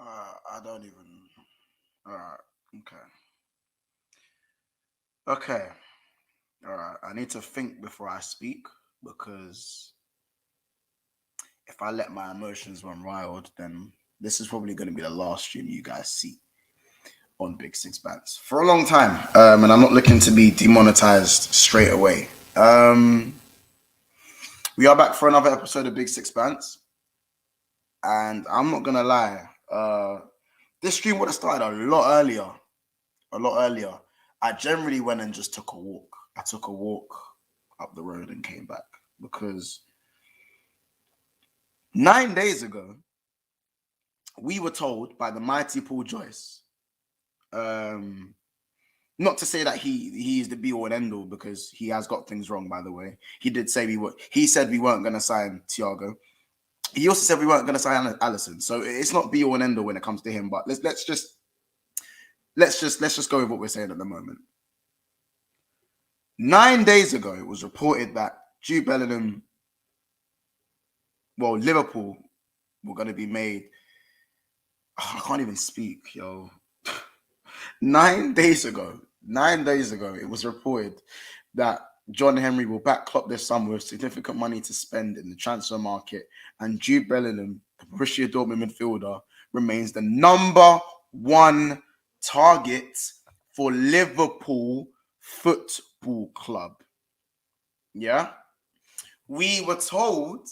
I don't even. All right. Okay. Okay. All right. I need to think before I speak because if I let my emotions run wild, then this is probably going to be the last stream you guys see on Big Six Bands for a long time. And I'm not looking to be demonetized straight away. We are back for another episode of Big Six Bands. And I'm not going to lie. This stream would have started a lot earlier. I generally went and just took a walk. I took a walk up the road and came back because 9 days ago, we were told by the mighty Paul Joyce, not to say that he is the be all and end all because he has got things wrong. By the way, he did say he said we weren't going to sign Thiago. He also said we weren't going to sign Alisson. So it's not be all and end all when it comes to him. But let's just go with what we're saying at the moment. 9 days ago, it was reported that Jude Bellingham, Liverpool were going to be made. Oh, I can't even speak, yo. 9 days ago, it was reported that John Henry will back Klopp this summer with significant money to spend in the transfer market, and Jude Bellingham, the Borussia Dortmund midfielder, remains the number one target for Liverpool Football Club. Yeah, we were told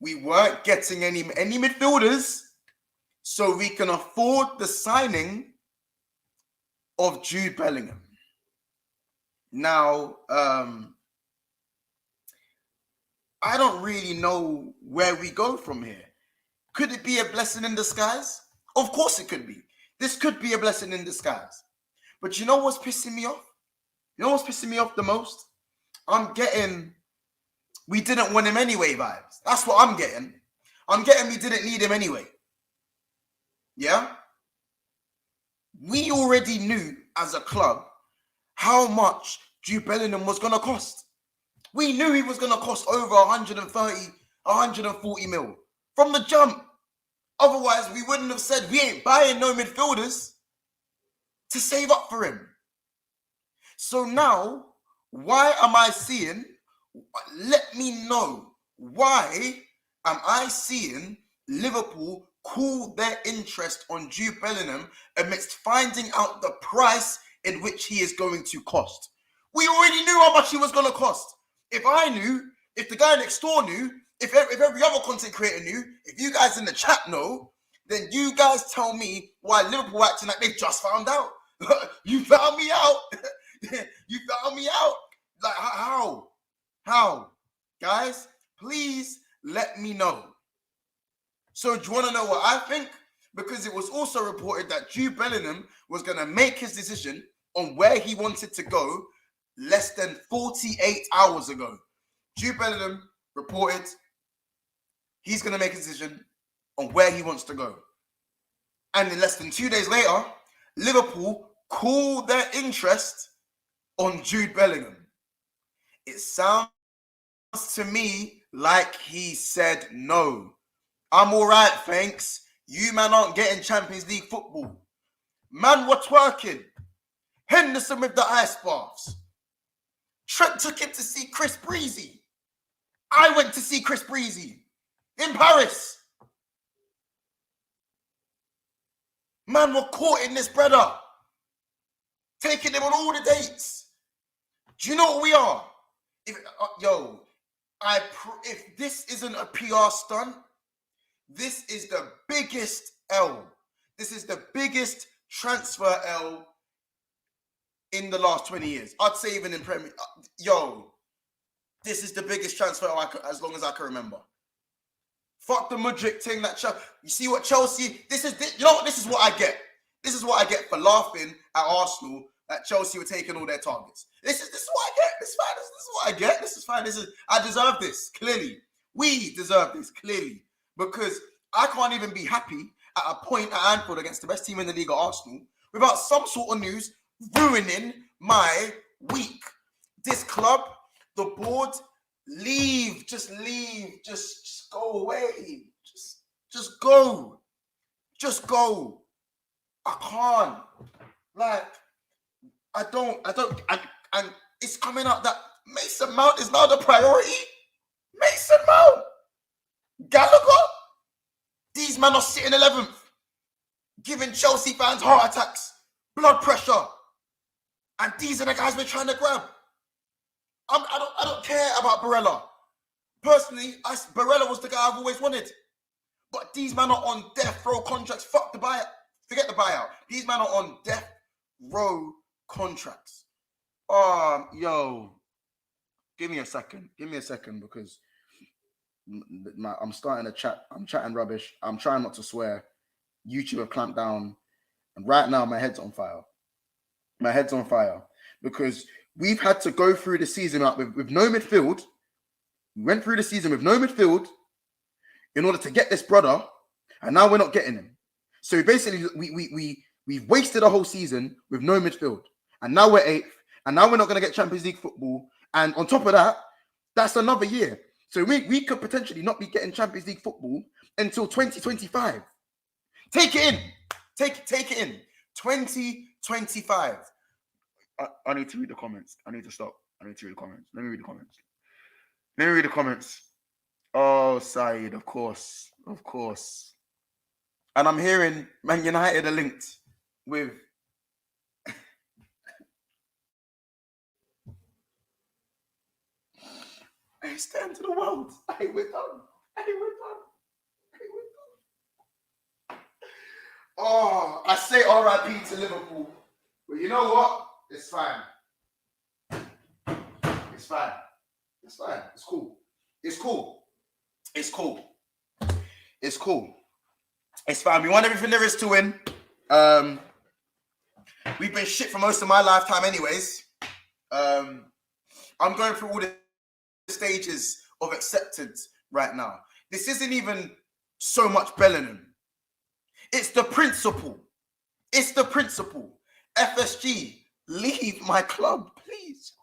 we weren't getting any midfielders, so we can afford the signing of Jude Bellingham. Now, I don't really know where we go from here. Could it be a blessing in disguise? Of course it could be. This could be a blessing in disguise. But you know what's pissing me off? You know what's pissing me off the most? I'm getting we didn't want him anyway vibes. That's what I'm getting. I'm getting we didn't need him anyway. Yeah? We already knew as a club how much Jude Bellingham was going to cost. We knew he was going to cost over 130, 140 mil from the jump. Otherwise, we wouldn't have said we ain't buying no midfielders to save up for him. So now, why am I seeing, let me know, why am I seeing Liverpool cool their interest on Jude Bellingham amidst finding out the price in which he is going to cost? We already knew how much he was going to cost. If I knew, if the guy next door knew, if every other content creator knew, if you guys in the chat know, then you guys tell me why Liverpool acting like they just found out. You found me out. You found me out. Like, how? How? Guys, please let me know. So do you want to know what I think? Because it was also reported that Jude Bellingham was going to make his decision on where he wanted to go less than 48 hours ago. Jude Bellingham reported he's going to make a decision on where he wants to go. And in less than 2 days later, Liverpool cooled their interest on Jude Bellingham. It sounds to me like he said no. I'm all right, thanks. You man aren't getting Champions League football. Man were twerking. Henderson with the ice baths. Trent took him to see Chris Breezy. I went to see Chris Breezy in Paris. Man were courting this brother. Taking him on all the dates. Do you know what we are? If this isn't a PR stunt, this is the biggest L. This is the biggest transfer L in the last 20 years. I'd say even in Premier. This is the biggest transfer as long as I can remember. Fuck the Mudryk thing. You see what Chelsea? This is what I get. This is what I get for laughing at Arsenal that Chelsea were taking all their targets. This is what I get. This is fine. This is what I get. This is fine. I deserve this, clearly. We deserve this, clearly. Because I can't even be happy at a point at Anfield against the best team in the league at Arsenal without some sort of news ruining my week. This club, the board, leave. Just go away. Just go. Just go. I can't. Like, I don't, and it's coming out that Mason Mount is now the priority. Mason Mount. Gallagher. These men are sitting 11th. Giving Chelsea fans heart attacks, blood pressure. And these are the guys we're trying to grab. I don't care about Barella. Personally, Barella was the guy I've always wanted. But these men are on death row contracts. Fuck the buyout. Forget the buyout. These men are on death row contracts. Yo. Give me a second because I'm starting to chat. I'm chatting rubbish. I'm trying not to swear. YouTube have clamped down. And right now, my head's on fire. My head's on fire because we've had to go through the season with no midfield. We went through the season with no midfield in order to get this brother, and now we're not getting him. So basically, we've wasted a whole season with no midfield, and now we're 8th, and now we're not going to get Champions League football. And on top of that, that's another year. So we could potentially not be getting Champions League football until 2025. Take it in. Take it in. 2025. I need to read the comments. I need to stop. I need to read the comments. Let me read the comments. Oh, Saeed, of course. And I'm hearing Man United are linked with... I stand to the world. We're done. Oh, I say RIP to Liverpool. But you know what? It's fine. It's fine. It's fine. We want everything there is to win. We've been shit for most of my lifetime anyways. I'm going through all the stages of acceptance right now. This isn't even so much Bellingham. It's the principle. FSG, leave my club, please.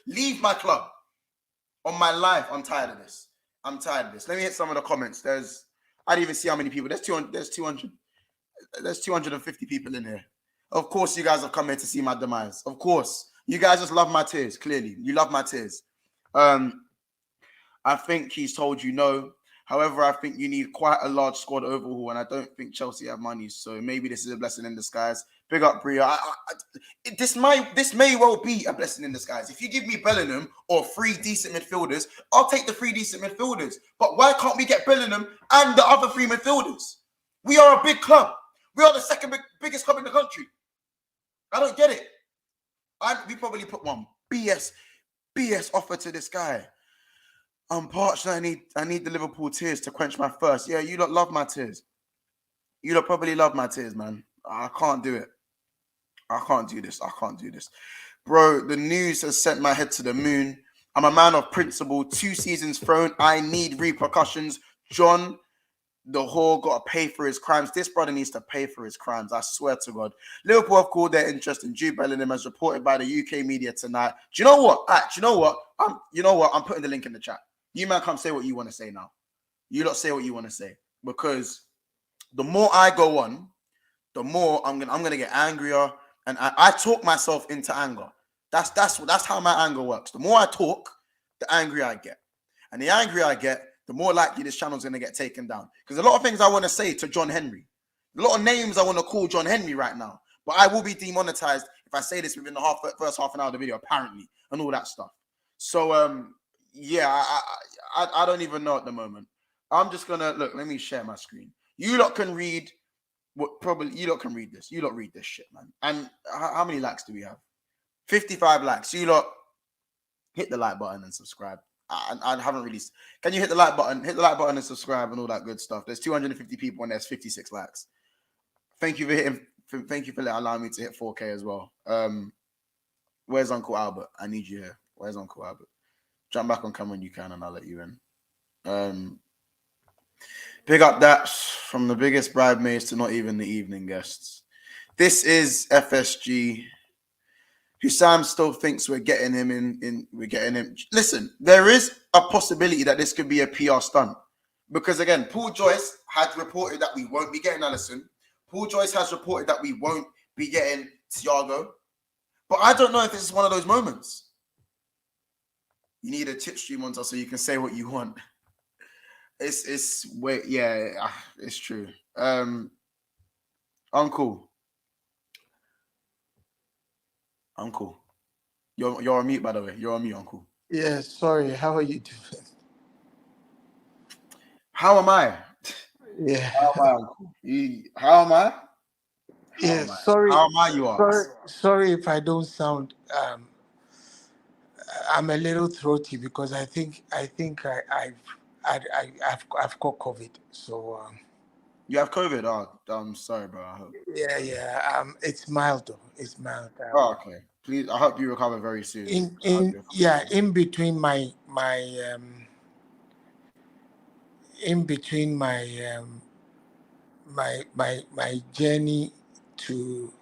Leave my club. On my life, I'm tired of this. Let me hit some of the comments. I didn't even see how many people. There's 250 people in here. Of course, you guys have come here to see my demise. Of course. You guys just love my tears, clearly. You love my tears. I think he's told you no. However, I think you need quite a large squad overhaul, and I don't think Chelsea have money. So maybe this is a blessing in disguise. Big up, Bria. This may well be a blessing in disguise. If you give me Bellingham or 3 decent midfielders, I'll take the 3 decent midfielders. But why can't we get Bellingham and the other 3 midfielders? We are a big club. We are the second biggest club in the country. I don't get it. We probably put one BS offer to this guy. I'm parched. I need the Liverpool tears to quench my thirst. Yeah, you lot love my tears. You lot probably love my tears, man. I can't do it. I can't do this. Bro, the news has sent my head to the moon. I'm a man of principle. 2 seasons thrown. I need repercussions. John, the whore, got to pay for his crimes. This brother needs to pay for his crimes. I swear to God. Liverpool have called their interest in Jude Bellingham as reported by the UK media tonight. Do you know what? I'm putting the link in the chat. You man come say what you want to say now. You lot say what you want to say. Because the more I go on, the more I'm gonna get angrier. And I talk myself into anger. That's how my anger works. The more I talk, the angrier I get. And the angrier I get, the more likely this channel's going to get taken down. Because a lot of things I want to say to John Henry. A lot of names I want to call John Henry right now. But I will be demonetized if I say this within the first half an hour of the video, apparently. And all that stuff. So, yeah, I don't even know at the moment. I'm just going to... Look, let me share my screen. You lot can read... You lot can read this. You lot read this shit, man. And how many likes do we have? 55 likes. You lot hit the like button and subscribe. I haven't really... Can you hit the like button? Hit the like button and subscribe and all that good stuff. There's 250 people and there's 56 likes. Thank you for allowing me to hit 4K as well. Where's Uncle Albert? I need you here. Where's Uncle Albert? Jump back on camera when you can and I'll let you in. Big up that from the biggest bridesmaids to not even the evening guests. This is FSG. Sam still thinks we're getting him Listen, there is a possibility that this could be a PR stunt. Because again, Paul Joyce had reported that we won't be getting Alisson. Paul Joyce has reported that we won't be getting Thiago. But I don't know if this is one of those moments. You need a tip stream on top so you can say what you want. It's wait, yeah, it's true. Uncle. You're on mute, by the way. You're on mute, Uncle. Yeah, sorry. How are you doing? How am I? Yeah. How am I, Uncle? How am I? Yeah, sorry. How am I, you ask? Sorry if I don't sound I'm a little throaty because I think I've got COVID. So You have COVID? Oh, I'm sorry, bro. I hope. yeah. It's mild though. It's mild. Oh, okay. Please, I hope you recover very soon. In between in between my journey to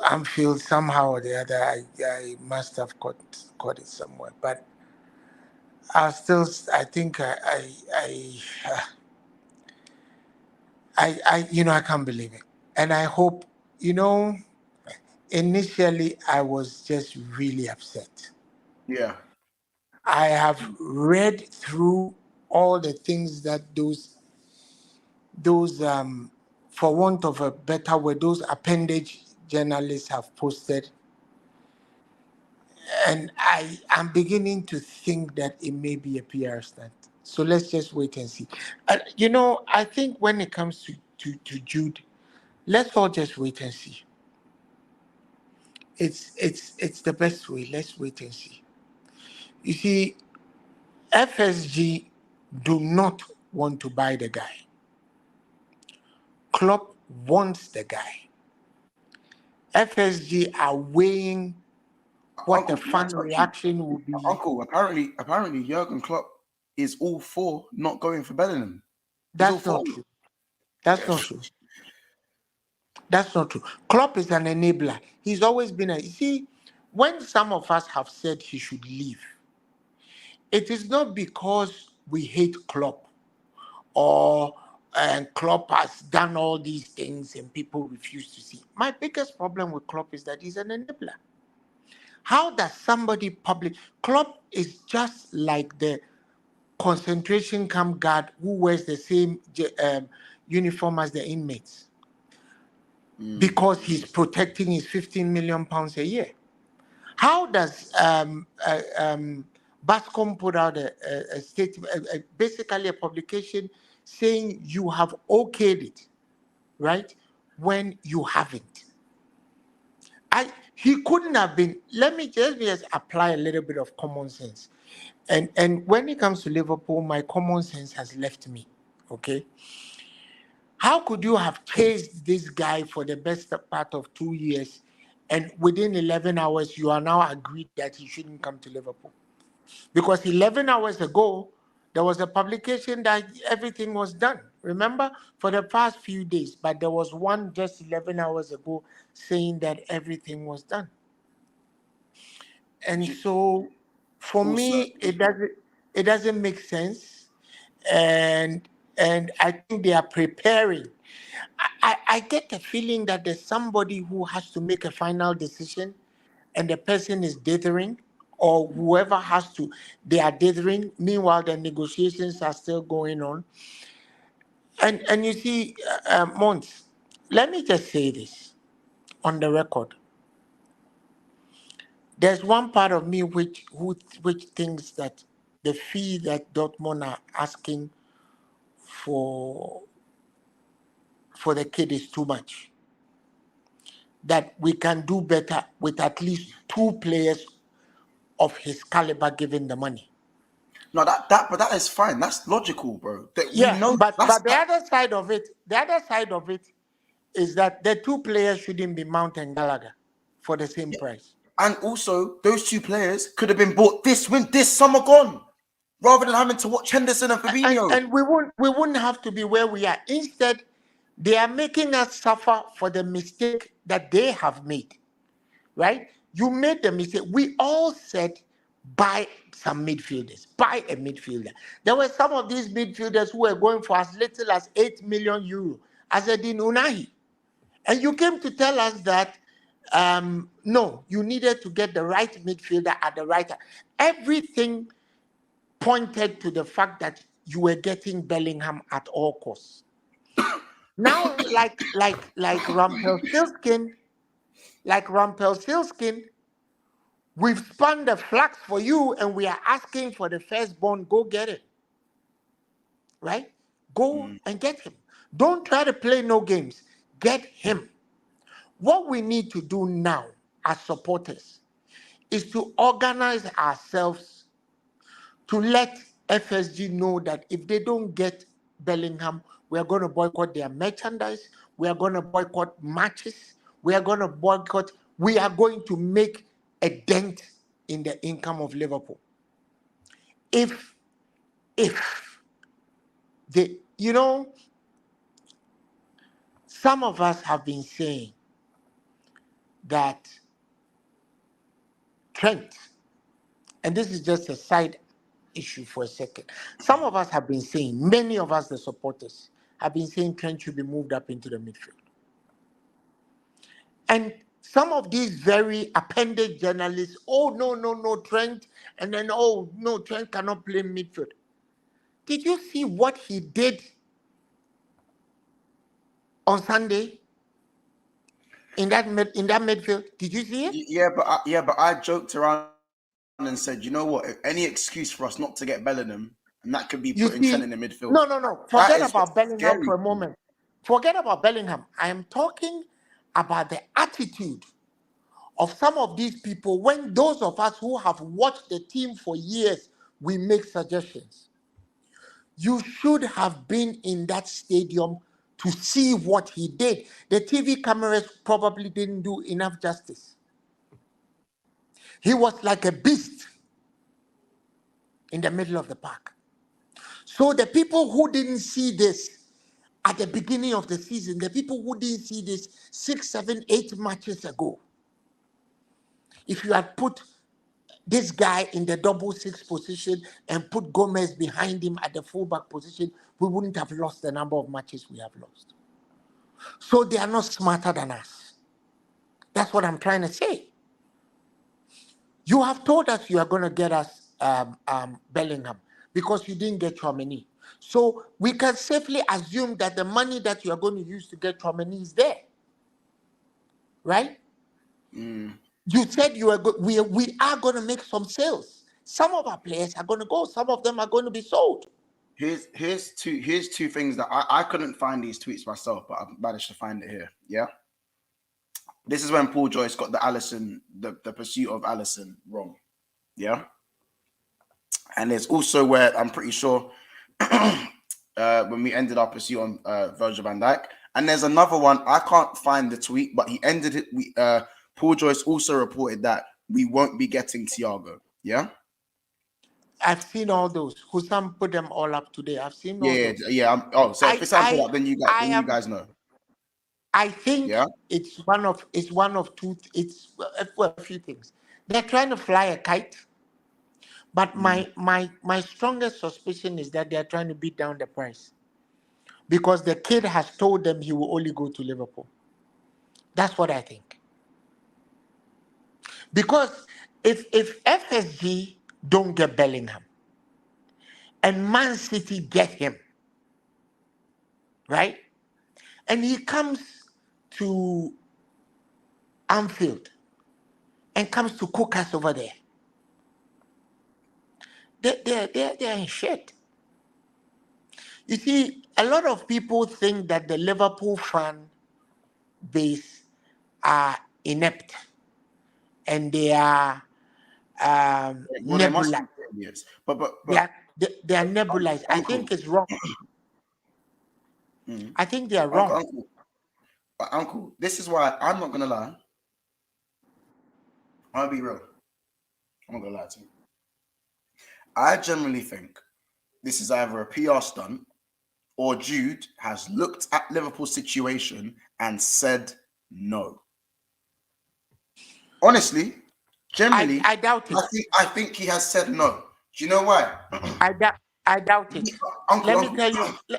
Anfield, somehow or the other, I must have caught it somewhere. But I think I can't believe it, and I hope Initially, I was just really upset. Yeah. I have read through all the things that those for want of a better word, those appendage journalists have posted, and I am beginning to think that it may be a PR stunt. So let's just wait and see. I think when it comes to Jude, let's all just wait and see. It's the best way. Let's wait and see. You see, FSG do not want to buy the guy. Klopp wants the guy. FSG are weighing what Uncle, the fan reaction will be. Uncle, apparently, Jurgen Klopp is all for not going for Bellingham. That's not true. That's not true. That's not true. Klopp is an enabler. He's always been you see, when some of us have said he should leave, it is not because we hate Klopp or Klopp has done all these things and people refuse to see. My biggest problem with Klopp is that he's an enabler. How does somebody Klopp is just like the concentration camp guard who wears the same uniform as the inmates because he's protecting his £15 million a year. How does Bascom put out a statement, basically a publication saying you have okayed it, right, when you haven't? He couldn't have been. Let me just apply a little bit of common sense. And when it comes to Liverpool, my common sense has left me. Okay. How could you have chased this guy for the best part of 2 years, and within 11 hours you are now agreed that he shouldn't come to Liverpool? Because 11 hours ago, there was a publication that everything was done. Remember, for the past few days, but there was one just 11 hours ago saying that everything was done. And so, for me, it doesn't make sense, and I think they are preparing. I get the feeling that there's somebody who has to make a final decision, and the person is dithering, or whoever has to, they are dithering. Meanwhile, the negotiations are still going on. And you see, Mons, let me just say this on the record. There's one part of me which thinks that the fee that Dortmund are asking for the kid is too much. That we can do better with at least 2 players of his caliber given the money. No, but that is fine. That's logical, bro. We know. But the other side of it is that the 2 players shouldn't be Mount and Gallagher for the same price. And also, those 2 players could have been bought this summer gone, rather than having to watch Henderson and Fabinho. And we wouldn't have to be where we are. Instead, they are making us suffer for the mistake that they have made. Right? You made the mistake. We all said buy some midfielders, buy a midfielder. There were some of these midfielders who were going for as little as 8 million euro, as Edin Unahi. And you came to tell us that no, you needed to get the right midfielder at the right time. Everything pointed to the fact that you were getting Bellingham at all costs. Now, like Rumpelstiltskin, we've spun the flags for you, and we are asking for the firstborn. Go get it, right? Go and get him. Don't try to play no games. Get him. What we need to do now as supporters is to organize ourselves to let FSG know that if they don't get Bellingham, we are going to boycott their merchandise. We are going to boycott matches. We are going to boycott. We are going to make a dent in the income of Liverpool. If they, some of us have been saying that Trent, and this is just a side issue for a second. Some of us have been saying, many of us, the supporters, have been saying Trent should be moved up into the midfield. And some of these very appended journalists, oh, no, Trent, and then, oh, no, Trent cannot play midfield. Did you see what he did on Sunday in that midfield? Did you see it? Yeah, but I joked around and said, you know what? Any excuse for us not to get Bellingham, and that could be You putting Trent in see, the midfield. no. That Forget is about Bellingham scary. for a moment. Forget about Bellingham. I am talking about the attitude of some of these people when those of us who have watched the team for years, we make suggestions. You should have been in that stadium to see what he did. The TV cameras probably didn't do enough justice. He was like a beast in the middle of the park. So the people who didn't see this at the beginning of the season, the people who didn't see this 6, 7, 8 matches ago, if you had put this guy in the double 6 position and put Gomez behind him at the fullback position, we wouldn't have lost the number of matches we have lost. So they are not smarter than us. That's what I'm trying to say. You have told us you are going to get us Bellingham because you didn't get Tchouaméni. So we can safely assume that the money that you are going to use to get Tchouaméni is there, right? You said we are going to make some sales. Some of our players are going to go. Some of them are going to be sold. Here's two things that I couldn't find these tweets myself, but I've managed to find it here. Yeah. This is when Paul Joyce got the pursuit of Alisson wrong. Yeah. And there's also where I'm pretty sure when we ended our pursuit on Virgil van Dijk. And there's another one. I can't find the tweet, but he ended it. Paul Joyce also reported that we won't be getting Thiago. Yeah. I've seen all those. Hussam put them all up today. I've seen all those. So if it's put up, then you guys know. I think it's one of two. It's a few things. They're trying to fly a kite, but my strongest suspicion is that they're trying to beat down the price because the kid has told them he will only go to Liverpool. That's what I think. Because if FSG don't get Bellingham and Man City get him, right, and he comes to Anfield and comes to cook us over there, they're in shit. You see, a lot of people think that the Liverpool fan base are inept and they are nebulized. Yes, but they are nebulized. I think it's wrong. I think they are wrong. Uncle, this is why I'm not gonna lie. I'll be real. I'm not gonna lie to you. I generally think this is either a PR stunt or Jude has looked at Liverpool's situation and said no. Honestly, Generally, I doubt it. I think he has said no. Do you know why? I doubt it. Uncle, Let me uncle, tell you.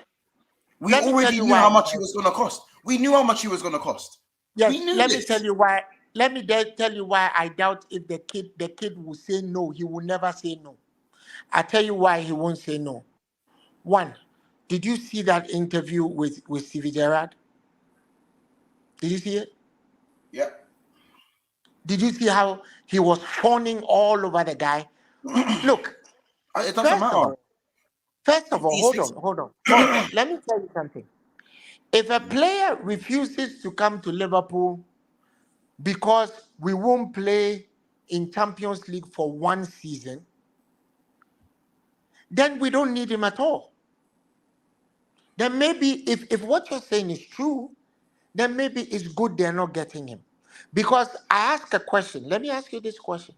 we Let me tell already you knew why how I much he doubt was it. going to cost. We knew how much he was going to cost. We Yes, knew let me tell this. you why. Let me tell you why I doubt if the kid will say no. He will never say no. I tell you why he won't say no. One, did you see that interview with Stevie Gerrard? Did you see it? Yeah. Did you see how he was fawning all over the guy? Look, It doesn't first of matter. all, first of all, He's hold on, fixing. hold on, hold on. Let me tell you something. If a player refuses to come to Liverpool because we won't play in Champions League for one season, then we don't need him at all. Then maybe if what you're saying is true, then maybe it's good they're not getting him. Because I ask a question. Let me ask you this question.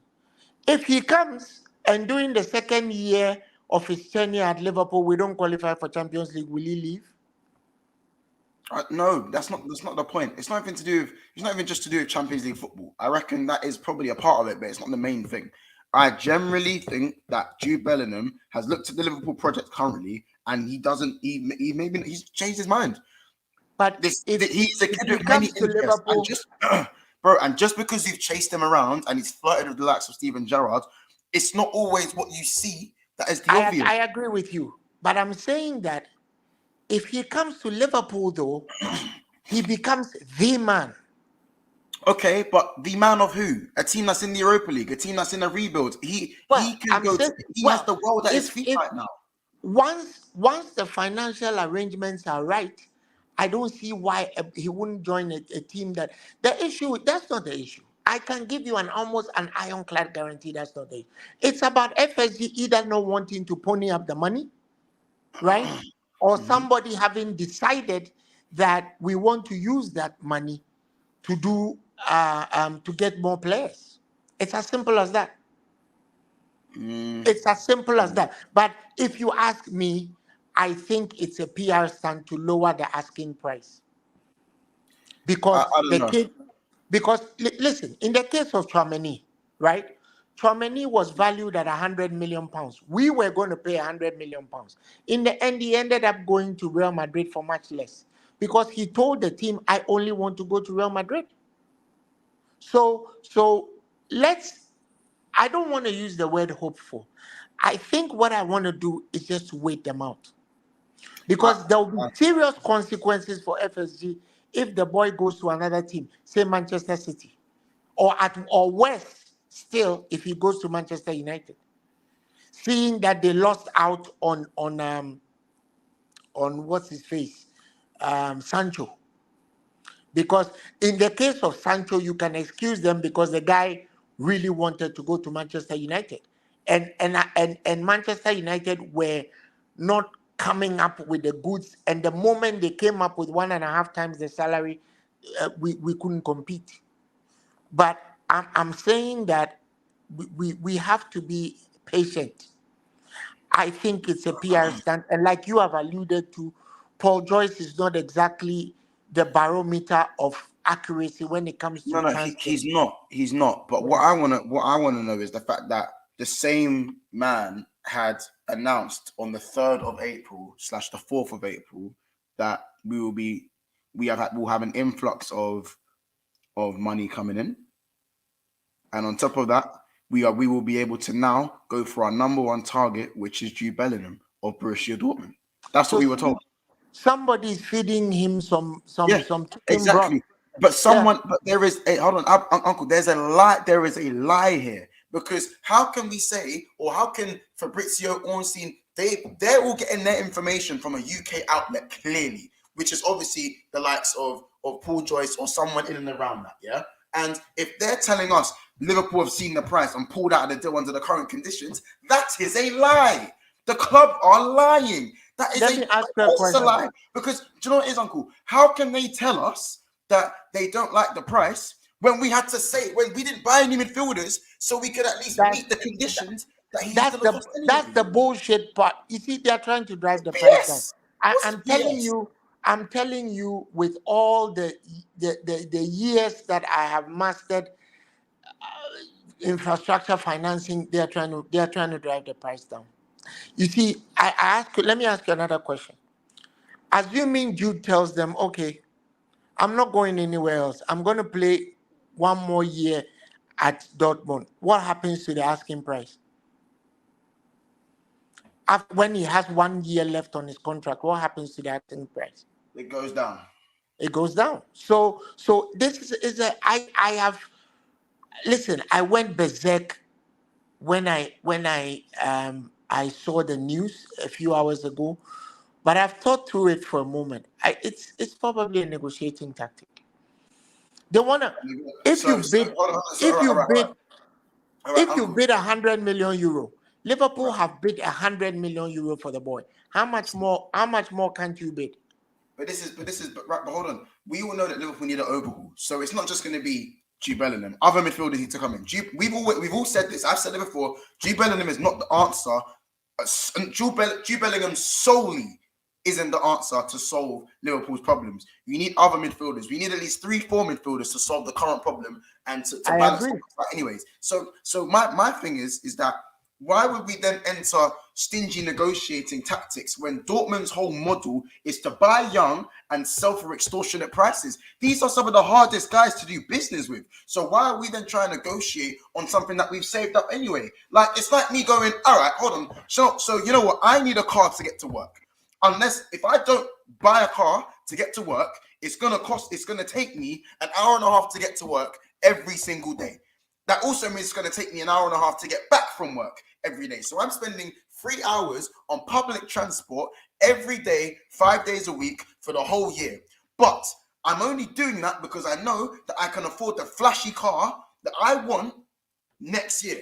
If he comes and during the second year of his tenure at Liverpool, we don't qualify for Champions League, will he leave? No, that's not the point. It's not even to do with. It's not even just to do with Champions League football. I reckon that is probably a part of it, but it's not the main thing. I generally think that Jude Bellingham has looked at the Liverpool project currently, and he doesn't. He maybe he's changed his mind. But He's a if kid he with many comes to interests, and Liverpool, just bro, and just because you've chased him around and he's flirted with the likes of Steven Gerrard, it's not always what you see that is the obvious. I agree with you. But I'm saying that if he comes to Liverpool, though, he becomes the man. Okay, but the man of who? A team that's in the Europa League, a team that's in a rebuild. Well, He can I'm go to. saying, He has well, the world at his feet if right now. once the financial arrangements are right, I don't see why he wouldn't join a team that the issue that's not the issue. I can give you an almost an ironclad guarantee that's not the issue. It's about FSG either not wanting to pony up the money, right? Or Mhm. somebody having decided that we want to use that money to do to get more players. It's as simple as that. Mm, It's as simple as that. But if you ask me, I think it's a PR stunt to lower the asking price because I don't the know. kid. Because listen, in the case of Chouameni, right? Chouameni was valued at 100 million pounds. We were going to pay 100 million pounds. In the end, he ended up going to Real Madrid for much less because he told the team, "I only want to go to Real Madrid." So let's. I don't want to use the word hopeful. I think what I want to do is just wait them out I, because there will be serious consequences for FSG if the boy goes to another team, say Manchester City, or worse still if he goes to Manchester United. Seeing that they lost out on what's his face, Sancho. Because in the case of Sancho, you can excuse them because the guy really wanted to go to Manchester United, and Manchester United were not coming up with the goods. And the moment they came up with 1.5 times the salary, we couldn't compete. But I'm saying that we have to be patient. I think it's a PR stunt. And like you have alluded to, Paul Joyce is not exactly the barometer of accuracy when it comes to no, transfer. he's not. He's not. But Yeah. what I wanna know is the fact that the same man had announced on the 3rd of April slash the 4th of April that we'll have an influx of money coming in, and on top of that, we will be able to now go for our number one target, which is Jude Bellingham of Borussia Dortmund. That's what So we were told. somebody is feeding him Yeah, some chicken broth. exactly. But Yeah. but there is a hold on, Uncle. There's a lie. There is a lie here because how can we say, or how can Fabrizio Ornstein? They're all getting their information from a UK outlet clearly, which is obviously the likes of Paul Joyce or someone in and around that. Yeah, and if they're telling us Liverpool have seen the price and pulled out of the deal under the current conditions, that is a lie. The club are lying. That is Let a me ask you a false question. lie. Because do you know what it is, Uncle? How can they tell us that they don't like the price when we had to say when we didn't buy any midfielders so we could at least That's meet the conditions that he's that's going to the cost that's anyway? the bullshit part. You see, they're trying to drive the price down. BS. What's I'm telling BS? you, with all the years that I have mastered infrastructure financing, they are trying to drive the price down. You see, let me ask you another question. Assuming Jude tells them, okay, I'm not going anywhere else. I'm going to play one more year at Dortmund. What happens to the asking price? When he has 1 year left on his contract, what happens to the asking price? It goes down. It goes down. So this is I have, listen, I went berserk when I saw the news a few hours ago, but I've thought through it for a moment. It's probably a negotiating tactic. They wanna, if So, you bid hold on, so, if all you right, bid all right, if you uncle. bid 100 million euro, Liverpool Right. have bid 100 million euro for the boy. How much more can't you bid? But hold on. We all know that Liverpool need an overhaul, so it's not just going to be Jude Bellingham. Other midfielders need to come in. We've all said this. I've said it before. Jude Bellingham is not the answer. And Jude Bellingham solely isn't the answer to solve Liverpool's problems. You need other midfielders. We need at least 3-4 midfielders to solve the current problem and to I balance agree. out. Anyways, so my thing is that why would we then enter stingy negotiating tactics when Dortmund's whole model is to buy young and sell for extortionate prices? These are some of the hardest guys to do business with. So why are we then trying to negotiate on something that we've saved up anyway? Like, it's like me going, all right, hold on. So you know what? I need a car to get to work. Unless if I don't buy a car to get to work, it's going to take me an hour and a half to get to work every single day. That also means it's going to take me an hour and a half to get back from work every day. So I'm spending 3 hours on public transport every day, 5 days a week for the whole year. But I'm only doing that because I know that I can afford the flashy car that I want next year.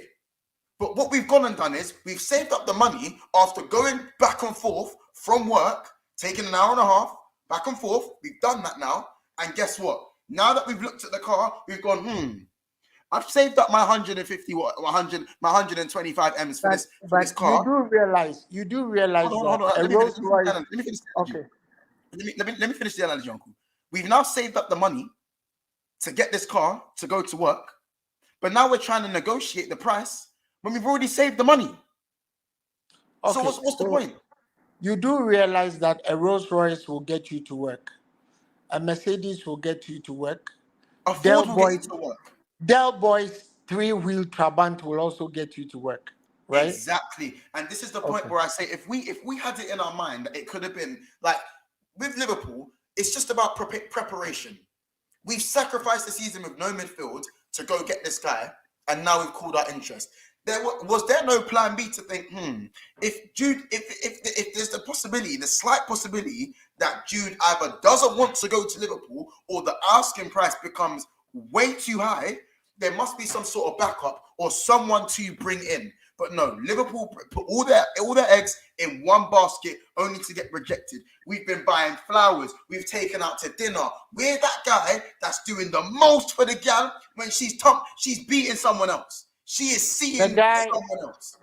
But what we've gone and done is we've saved up the money after going back and forth from work, taking an hour and a half, back and forth. We've done that now. And guess what? Now that we've looked at the car, we've gone, I've saved up my 150 my 125 M's for this car. You do realize Hold on. that a Rolls Royce. Let me finish. Okay. Let me finish the analogy, uncle. We've now saved up the money to get this car to go to work, but now we're trying to negotiate the price when we've already saved the money. Okay. So what's the point? You do realize that a Rolls Royce will get you to work. A Mercedes will get you to work. A Ford will get you to work. Del Boy's 3-wheel Trabant will also get you to work, right? Exactly. And this is the point where I say if we had it in our mind that it could have been like with Liverpool, it's just about preparation. We've sacrificed the season with no midfield to go get this guy, and now we've called our interest. Was there no plan B to think, if Jude, if there's the slight possibility that Jude either doesn't want to go to Liverpool or the asking price becomes way too high, there must be some sort of backup or someone to bring in. But no, Liverpool put all their eggs in one basket only to get rejected. We've been buying flowers. We've taken out to dinner. We're that guy that's doing the most for the gal when she's beating someone else. She is seeing someone else.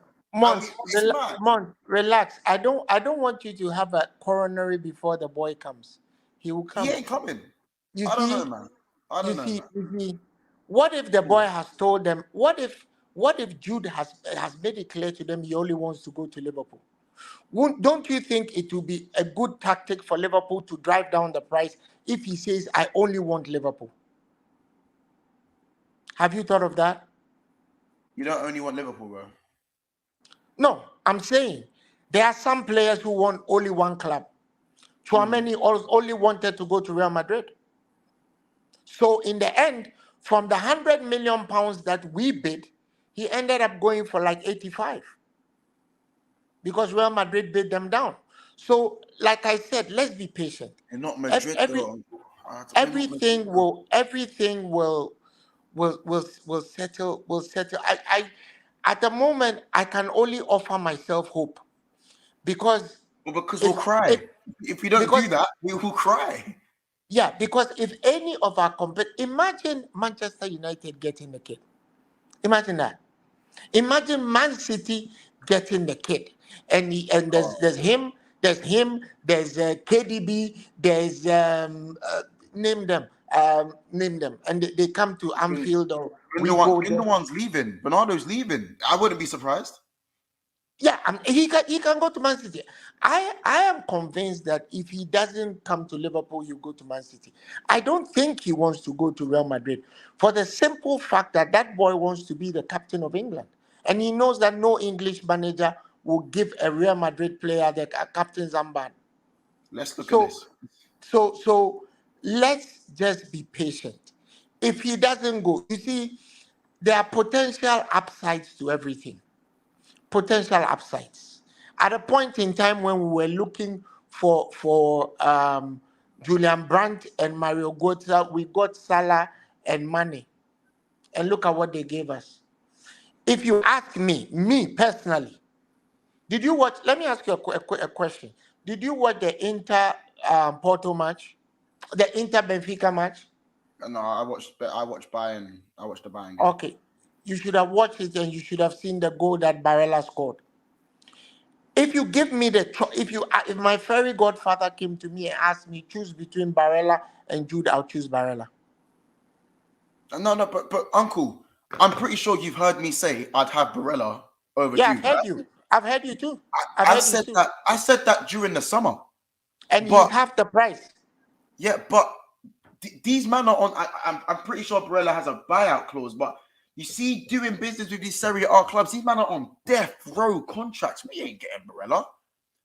Relax. I don't want you to have a coronary before the boy comes. He will come. He ain't coming. I don't know, man. You see, what if the boy has told them? What if Jude has made it clear to them he only wants to go to Liverpool? Don't you think it will be a good tactic for Liverpool to drive down the price if he says, I only want Liverpool? Have you thought of that? You don't only want Liverpool, bro. No, I'm saying there are some players who want only one club. Tchouameni only wanted to go to Real Madrid. So in the end, from the £100 million that we bid, he ended up going for like 85 because Real Madrid bid them down. So, like I said, let's be patient. And not Madrid, everything will settle. I at the moment I can only offer myself hope because we'll cry. If we don't do that, we will cry. Yeah, because if any of our imagine Manchester United getting the kid. Imagine that. Imagine Man City getting the kid, and there's him, there's KDB, there's name them, and they come to Anfield we go there. Ynwa's leaving. Bernardo's leaving. I wouldn't be surprised. Yeah, he can go to Man City. I am convinced that if he doesn't come to Liverpool, he'll go to Man City. I don't think he wants to go to Real Madrid for the simple fact that that boy wants to be the captain of England, and he knows that no English manager will give a Real Madrid player the captain's armband. Let's look at So, this. so let's just be patient. If he doesn't go, you see, there are potential upsides to everything. Potential upsides. At a point in time when we were looking for Julian Brandt and Mario Götze, we got Salah and Mane, and look at what they gave us. If you ask me personally, did you watch? Let me ask you a question. Did you watch the Inter Porto match, the Inter Benfica match? No, I watched Bayern. I watched the Bayern game. Okay, you should have watched it and you should have seen the goal that Barella scored. If you give me if my fairy godfather came to me and asked me choose between Barella and Jude, I'll choose Barella. No, but Uncle, I'm pretty sure you've heard me say I'd have Barella over Yeah, Jude. I've heard you. I've heard you too. I said that during the summer. And he's half the price. Yeah, but these men are on. I'm pretty sure Barella has a buyout clause, but you see, doing business with these Serie A clubs, these men are on death row contracts. We ain't getting Barella.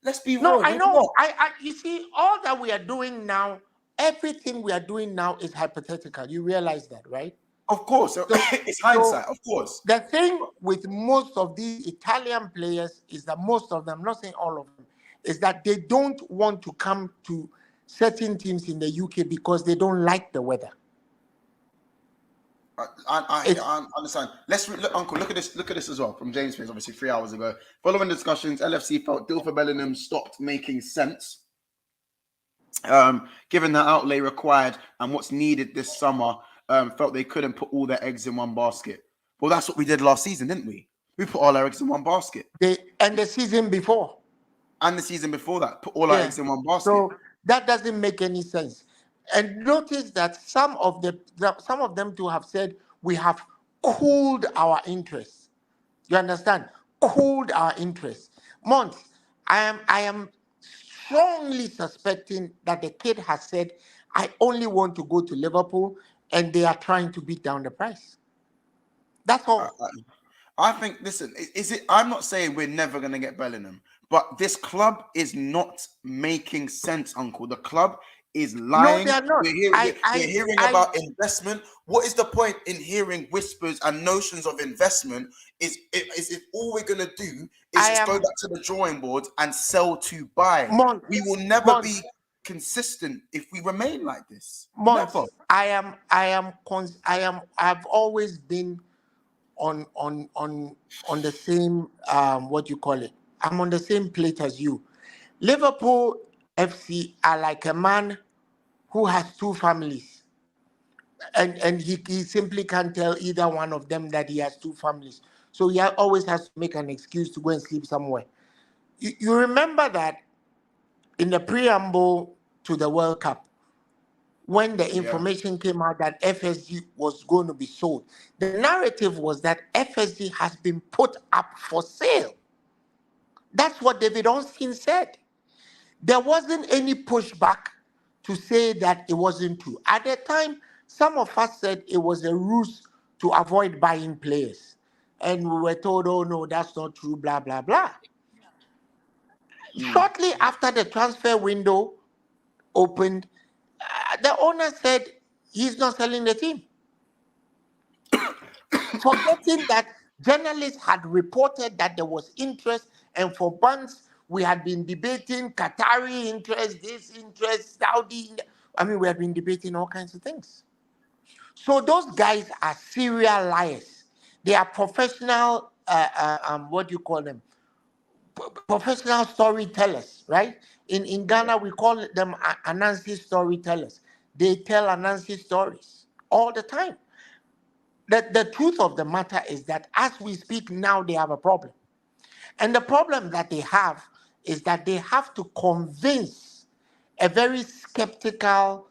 Let's be real. No, I know. You see, all that we are doing now, everything we are doing now is hypothetical. You realize that, right? Of course, it's hindsight. Of course. The thing with most of these Italian players is that most of them, not saying all of them, is that they don't want to come to certain teams in the UK because they don't like the weather. I understand. Uncle, look at this. Look at this as well from James Pierce, obviously 3 hours ago. Following discussions, LFC felt deal for Bellingham stopped making sense. Given the outlay required and what's needed this summer, felt they couldn't put all their eggs in one basket. Well, that's what we did last season, didn't we? We put all our eggs in one basket. And the season before. And the season before that, put all our eggs in one basket. So that doesn't make any sense. And notice that some of them too have said we have cooled our interest. You understand? Cooled our interest. Mons, I am strongly suspecting that the kid has said, I only want to go to Liverpool, and they are trying to beat down the price. That's all. I think, listen, I'm not saying we're never going to get Bellingham, but this club is not making sense, Uncle. The club is lying. No, they are not. We're hearing about investment. What is the point in hearing whispers and notions of investment? Is if all we're going to do is just go back to the drawing board and sell to buy. We will never be consistent if we remain like this. Never. I've always been on the same what you call it. I'm on the same plate as you. Liverpool FC are like a man who has two families, and he simply can't tell either one of them that he has two families. So he always has to make an excuse to go and sleep somewhere. You remember that in the preamble to the World Cup, when the information came out that FSG was going to be sold, the narrative was that FSG has been put up for sale. That's what David Ornstein said. There wasn't any pushback to say that it wasn't true. At the time, some of us said it was a ruse to avoid buying players. And we were told, oh no, that's not true, blah, blah, blah. Shortly after the transfer window opened, the owner said he's not selling the team. Forgetting that journalists had reported that there was interest, and for months we had been debating Qatari interest, this interest, Saudi. We had been debating all kinds of things. So those guys are serial liars. They are professional, what do you call them? Professional storytellers, right? In Ghana, we call them Anansi storytellers. They tell Anansi stories all the time. The truth of the matter is that as we speak now, they have a problem. And the problem that they have is that they have to convince a very skeptical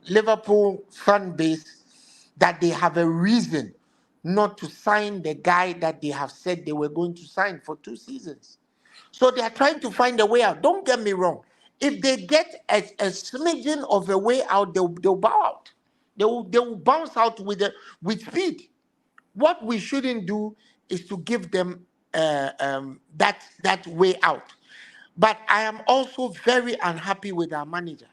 Liverpool fan base that they have a reason not to sign the guy that they have said they were going to sign for 2 seasons. So they are trying to find a way out. Don't get me wrong. If they get a smidgen of a way out, they'll bow out. They will bounce out with speed. What we shouldn't do is to give them that way out. But I am also very unhappy with our manager.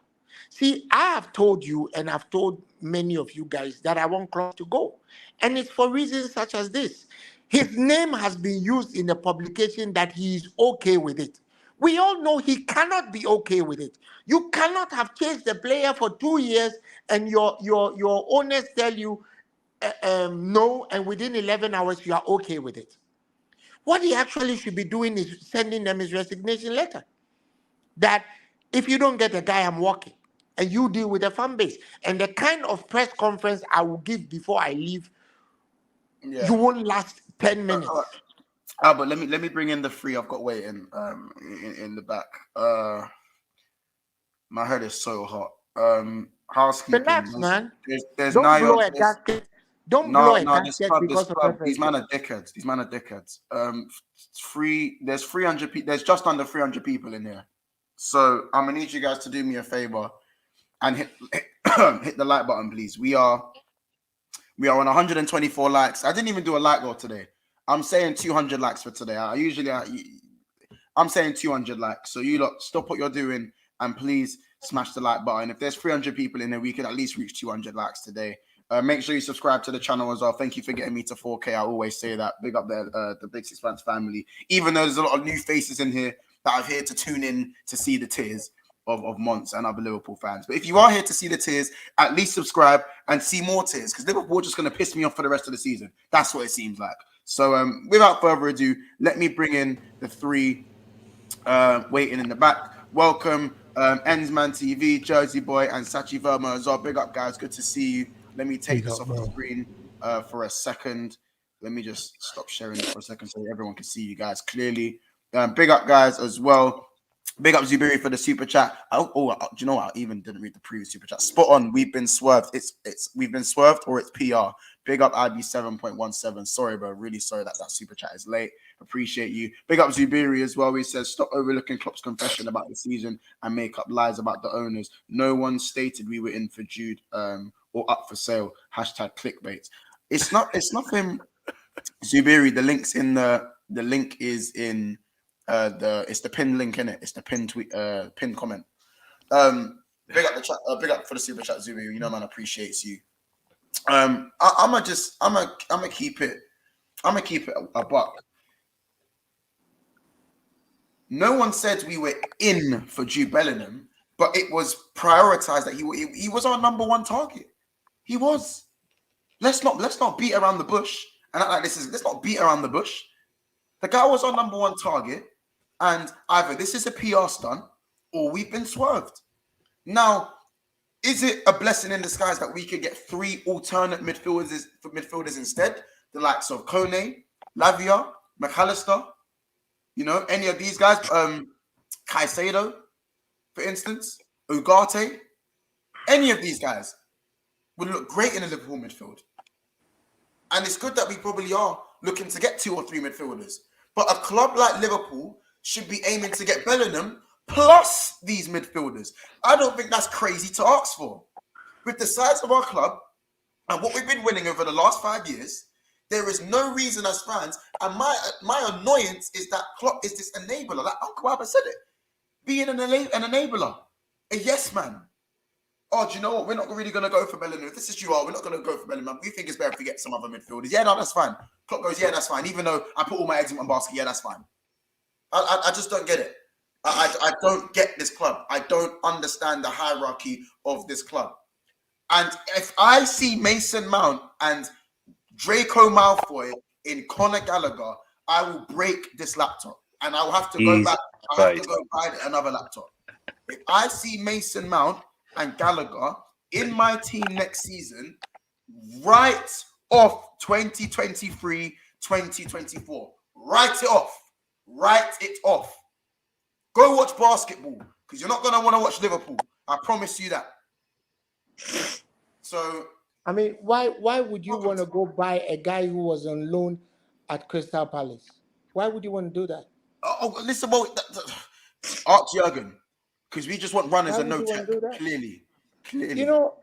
See, I have told you, and I've told many of you guys that I want Klopp to go. And it's for reasons such as this. His name has been used in a publication that he is okay with it. We all know he cannot be okay with it. You cannot have chased the player for 2 years and your owners tell you no, and within 11 hours you are okay with it. What he actually should be doing is sending them his resignation letter. That if you don't get a guy, I'm walking. And you deal with the fan base. And the kind of press conference I will give before I leave, you won't last 10 minutes. But let me bring in the three I've got waiting in the back. My head is so hot. Housekeeping. Relax, man. There's Don't Nayo. blow a gasket. Don't blow a gasket This because of club. These FSG. men are dickheads. There's 300 people. There's just under 300 people in here. So I'm gonna need you guys to do me a favor and hit hit the like button, please. We are on 124 likes. I didn't even do a like goal today. I'm saying 200 likes for today. I'm saying 200 likes. So you lot stop what you're doing and please smash the like button. If there's 300 people in there, we could at least reach 200 likes today. Make sure you subscribe to the channel as well. Thank you for getting me to 4K. I always say that. Big up the Big Six Fans family. Even though there's a lot of new faces in here that are here to tune in to see the tears of Mons and other Liverpool fans. But if you are here to see the tears, at least subscribe and see more tears because Liverpool are just going to piss me off for the rest of the season. That's what it seems like. So without further ado, let me bring in the three waiting in the back. Welcome, Ensman TV, Jersey Boy, and Sachi Verma as well. Big up, guys. Good to see you. Let me take this off the screen for a second. Let me just stop sharing it for a second so everyone can see you guys clearly. Big up, guys, as well. Big up Zubiri for the super chat. Do you know what? I even didn't read the previous super chat. Spot on. We've been swerved. We've been swerved or it's PR. Big up IB 7.17. Sorry, bro. Really sorry that super chat is late. Appreciate you. Big up Zubiri as well. He says, stop overlooking Klopp's confession about the season and make up lies about the owners. No one stated we were in for Jude or up for sale. Hashtag clickbait. It's nothing. Zubiri, the link is in it's the pinned link in it. It's the pinned tweet, pinned comment. Big up the chat. Big up for the super chat, Zubiri. You know, man, appreciates you. I'm gonna keep it a buck. No one said we were in for Jude Bellingham, but it was prioritized that he was our number one target. He was. Let's not beat around the bush and act like let's not beat around the bush. The guy was our number one target, and either this is a PR stunt or we've been swerved. Now, is it a blessing in disguise that we could get 3 alternate midfielders instead? The likes of Kone, Lavia, McAllister, you know, any of these guys, Caicedo, for instance, Ugarte, any of these guys would look great in a Liverpool midfield. And it's good that we probably are looking to get 2 or 3 midfielders. But a club like Liverpool should be aiming to get Bellingham plus these midfielders. I don't think that's crazy to ask for. With the size of our club and what we've been winning over the last 5 years, there is no reason as fans, and my annoyance is that Klopp is this enabler. Like Uncle Abba said it, being an enabler, a yes man. Oh, do you know what? We're not really going to go for Bellingham. If this is we're not going to go for Bellingham. We think it's better if we get some other midfielders. Yeah, no, that's fine. Klopp goes, yeah, that's fine. Even though I put all my eggs in one basket, yeah, that's fine. I just don't get it. I don't get this club. I don't understand the hierarchy of this club. And if I see Mason Mount and Draco Malfoy in Conor Gallagher, I will break this laptop. And I will have to go back. I have to go buy another laptop. If I see Mason Mount and Gallagher in my team next season, right off 2023, 2024. Write it off. Write it off. Go watch basketball because you're not going to want to watch Liverpool. I promise you that. So I mean, why would you want to go buy a guy who was on loan at Crystal Palace? Why would you want to do that? Listen, well, Art Jurgen, because we just want runners Why and would no you want tech. to do that? You Clearly. know,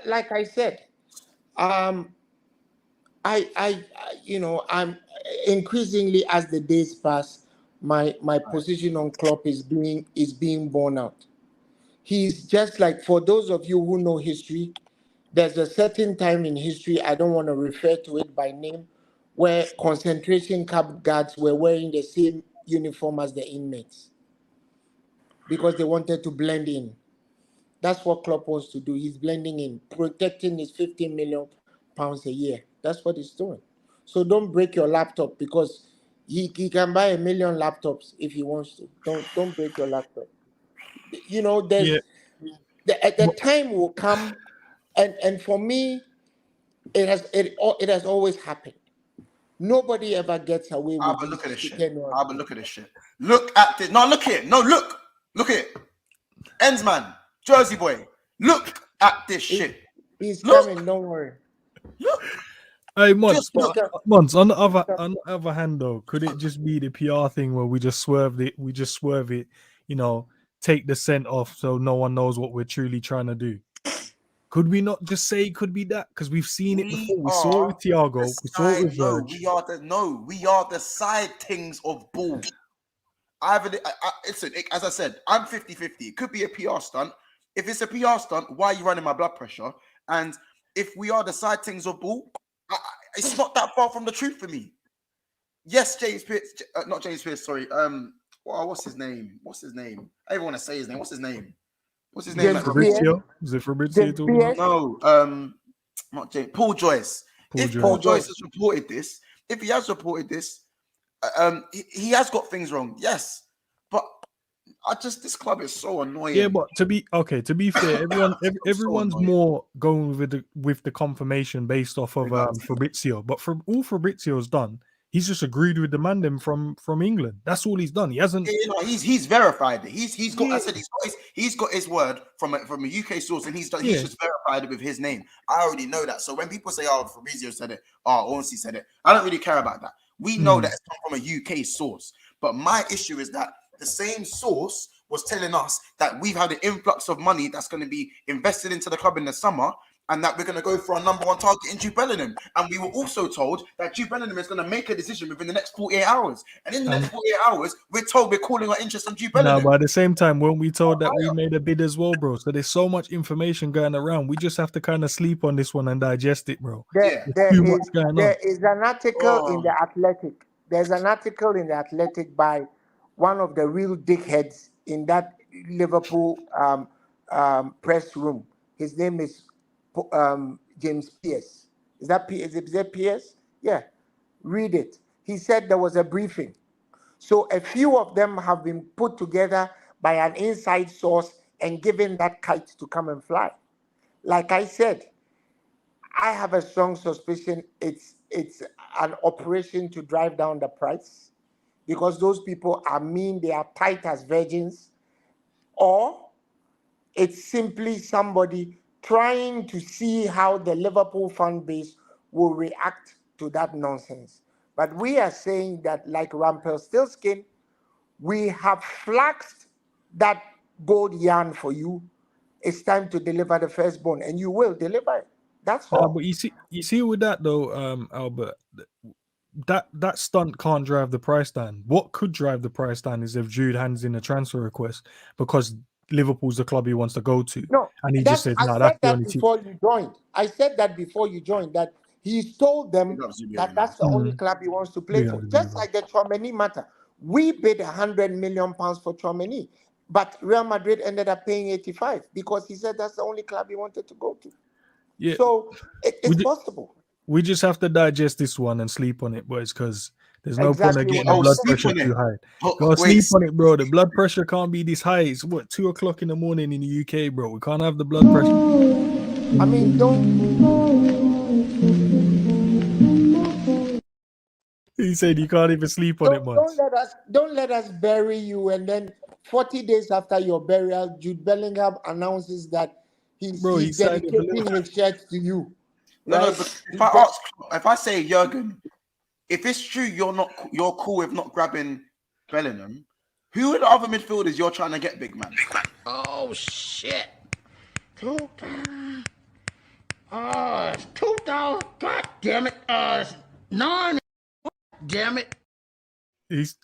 like I said, um, I'm increasingly as the days pass, my position on Klopp is being borne out. He's just like, for those of you who know history, there's a certain time in history, I don't want to refer to it by name, where concentration camp guards were wearing the same uniform as the inmates because they wanted to blend in. That's what Klopp wants to do. He's blending in, protecting his 15 million pounds a year. That's what he's doing. So don't break your laptop because he can buy a million laptops if he wants to. Don't break your laptop. You know, Yeah. the time will come, and for me, it has always happened. Nobody ever gets away with But these look at this shit. chicken ones. But look at this shit. Look at this. No, look here. No, look. Look here. Ensman, Jersey boy. Look at this shit. He's Look. coming. Don't worry. Look. Hey, Mons, Just look. Mons, on the other hand, though, could it just be the PR thing where we just swerve it, you know, take the scent off so no one knows what we're truly trying to do? Could we not just say it could be that? Because we've seen it before. We saw it with Thiago. We saw it with Verge. We are the side things of ball. Listen, as I said, I'm 50-50. It could be a PR stunt. If it's a PR stunt, why are you running my blood pressure? And if we are the side things of ball, it's not that far from the truth for me. Yes, James Pierce, not James Pierce, sorry. What's his name? I don't want to say his name. What's his name? James Fabrizio? Is it Fabrizio? No, not James. Paul Joyce. Paul Joyce has reported this, if he has reported this, he has got things wrong. Yes, but this club is so annoying. Yeah, but to be fair, everyone's more going with the confirmation based off of Fabrizio. But from all Fabrizio's done, he's just agreed with the mandem from England. That's all he's done. He hasn't. He's verified it. He's got. Yeah. I said he's got his word from a UK source, and he's just verified it with his name. I already know that. So when people say, "Oh, Fabrizio said it," Ornstein said it, I don't really care about that. We know that it's come from a UK source. But my issue is that the same source was telling us that we've had an influx of money that's going to be invested into the club in the summer, and that we're going to go for our number one target in Jude Bellingham. And we were also told that Jude Bellingham is going to make a decision within the next 48 hours. And in the next 48 hours, we're told we're calling our interest on Jude Bellingham. No, but at the same time, weren't we told that we made a bid as well, bro? So there's so much information going around. We just have to kind of sleep on this one and digest it, bro. There is an article in the Athletic. There's an article in the Athletic by one of the real dickheads in that Liverpool press room. His name is James Pierce. Is that Pierce? Yeah. Read it. He said there was a briefing. So a few of them have been put together by an inside source and given that kite to come and fly. Like I said, I have a strong suspicion it's an operation to drive down the price, because those people are mean, they are tight as virgins, or it's simply somebody trying to see how the Liverpool fan base will react to that nonsense. But we are saying that, like Rumpelstiltskin, we have flaxed that gold yarn for you. It's time to deliver the firstborn, and you will deliver it. That's all. But you see with that though, Albert, that stunt can't drive the price down. What could drive the price down is if Jude hands in a transfer request because Liverpool's the club he wants to go to. No, and he just says, "No, that's the only team." You joined. I said that before you joined, that he's told them that that's the only club he wants to play for. Just like the Tchouaméni matter. We bid £100 million for Tchouaméni, but Real Madrid ended up paying 85 because he said that's the only club he wanted to go to. Yeah. So it's possible. We just have to digest this one and sleep on it, boys, because there's no point of getting the blood pressure too high. Go sleep on it, bro. The blood pressure can't be this high. It's 2 o'clock in the morning in the UK, bro. We can't have the blood pressure. I mean, He said you can't even sleep on it, man. Don't let us bury you, and then 40 days after your burial, Jude Bellingham announces that he's dedicating his shirt to you. No, right? but if I say Jurgen, if it's true you're cool with not grabbing Bellingham, who are the other midfielders you're trying to get, big man? Oh shit! 2000. It's 2000. God damn it! It's 9. Damn it! He's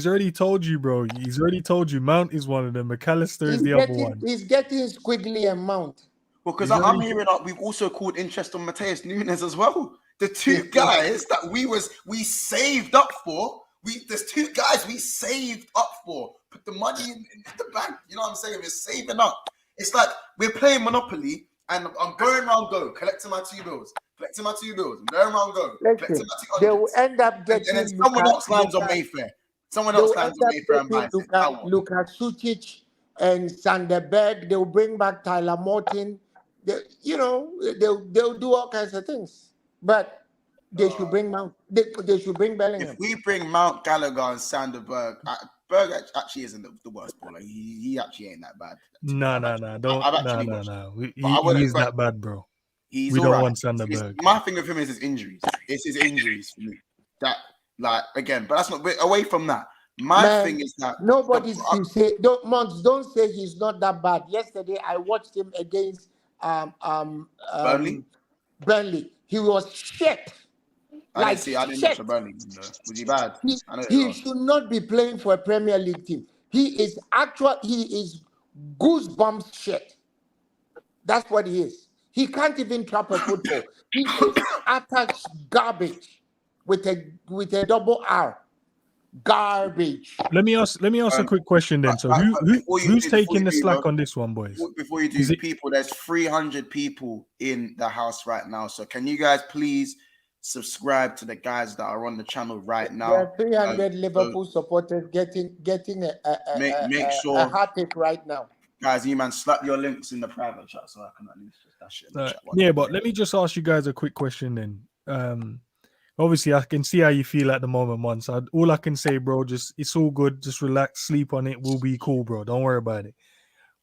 already told you, bro. He's already told you Mount is one of them. McAllister is the other one. He's getting squiggly and Mount. Well, because He's I'm already- hearing we've also called interest on Mateus Nunes as well. The two guys that we saved up for. There's two guys we saved up for. Put the money in the bank. You know what I'm saying? We're saving up. It's like we're playing Monopoly and I'm going around go, collecting my 2 bills. Collecting my 2 bills. I'm going around go, collecting Listen, my 200. they will end up getting and then someone else lands on Mayfair. Someone They else will end lands on up Mayfair and getting buys it. Luka Sucic and Sanderberg. They will bring back Tyler Morton. They'll do all kinds of things. But they should bring Mount. They should bring Bellingham. If we bring Mount Gallagher and Sanderberg, Berg actually isn't the worst baller. He actually ain't that bad. No. He is that bad, bro. We don't want Sanderberg. My thing with him is his injuries. It's his injuries for me. That, like, again, but that's not away from that. My thing is that nobody should say. Don't say he's not that bad. Yesterday, I watched him against Burnley. He was shit. I didn't watch the Burnley. Was he bad? He should not be playing for a Premier League team. He is goosebumps shit. That's what he is. He can't even trap a football. He is utter garbage with a double R. Garbage. Let me ask a quick question then. So who's taking the slack on this one, boys? Before you do, people, there's 300 people in the house right now. So can you guys please subscribe to the guys that are on the channel right now? There are 300 Liverpool supporters getting a heartache right now. Guys, you man, slap your links in the private chat so I can at least just that shit in the chat. Yeah, but let me just ask you guys a quick question then. Obviously, I can see how you feel at the moment, man. So all I can say, bro, it's all good. Just relax, sleep on it. We'll be cool, bro. Don't worry about it.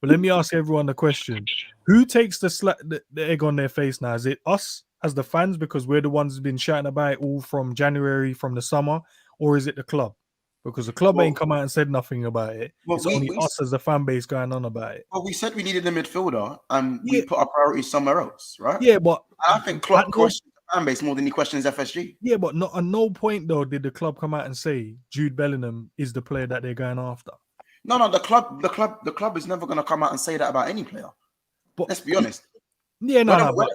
But let me ask everyone the question: who takes the egg on their face now? Is it us as the fans because we're the ones who've been shouting about it all from January, from the summer, or is it the club? Because the club ain't come out and said nothing about it. It's only us as the fan base going on about it. Well, we said we needed a midfielder, and we put our priorities somewhere else, right? Yeah, but I think Klopp questions the fan base more than he questions FSG. Yeah, but not at no point though did the club come out and say Jude Bellingham is the player that they're going after. No, the club is never going to come out and say that about any player. But let's be honest. Yeah, but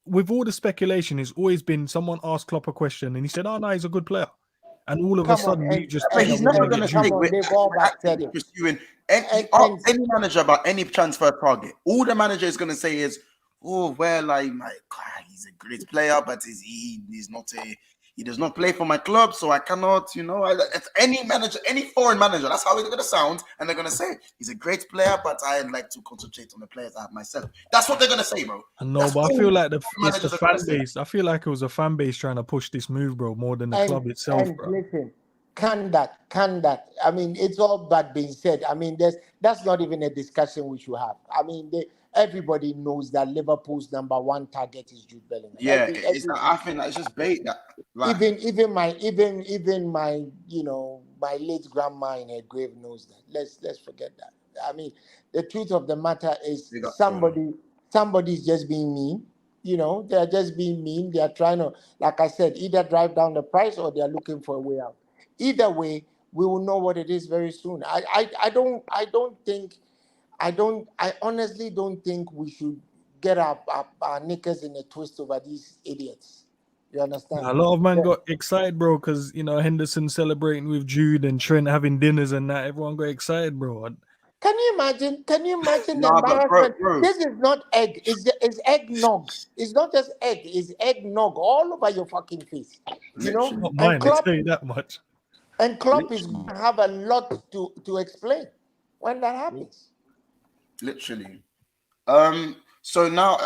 with all the speculation, it's always been someone asked Klopp a question and he said, "Oh no, he's a good player." And all of a sudden, you just he's never going to say we're pursuing any manager about any transfer target. All the manager is going to say is, "Oh, well, he's a great player, but he's not he does not play for my club, so I cannot, it's any manager, any foreign manager, that's how it's going to sound, and they're going to say, he's a great player, but I'd like to concentrate on the players I have myself." That's what they're going to say, bro. No, but I feel like it's the fan base. I feel like it was a fan base trying to push this move, bro, more than the club itself, bro. Listen, can that? I mean, it's all that being said. I mean, that's not even a discussion we should have. I mean, everybody knows that Liverpool's number one target is Jude Bellingham. Yeah, I think that it's just bait. That even my my late grandma in her grave knows that. Let's forget that. I mean, the truth of the matter is somebody's just being mean. They're just being mean. They're trying to, like I said, either drive down the price or they're looking for a way out. Either way, we will know what it is very soon. I honestly don't think we should get our knickers in a twist over these idiots. You understand? A lot of men got excited, bro, because Henderson celebrating with Jude and Trent having dinners and that. Everyone got excited, bro. Can you imagine the embarrassment? Bro. This is not egg. It's eggnog. It's not just egg. It's eggnog all over your fucking face. Not mine. I tell you that much. And Klopp is going to have a lot to explain when that happens. Literally. So now,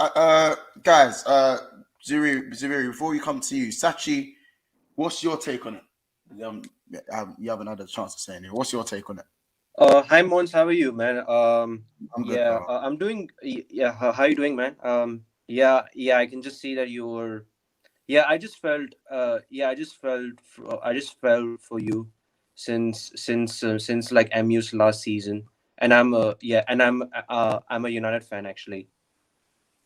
guys, Zuri, before we come to you, Sachi, what's your take on it? You haven't had a chance to say anything. What's your take on it? Hi Mons, how are you, man? I'm good. I'm doing. Yeah, how are you doing, man? Yeah, yeah, I can just see that you were. Yeah, I just felt. I just felt for you since like MU's last season, and I'm a United fan actually.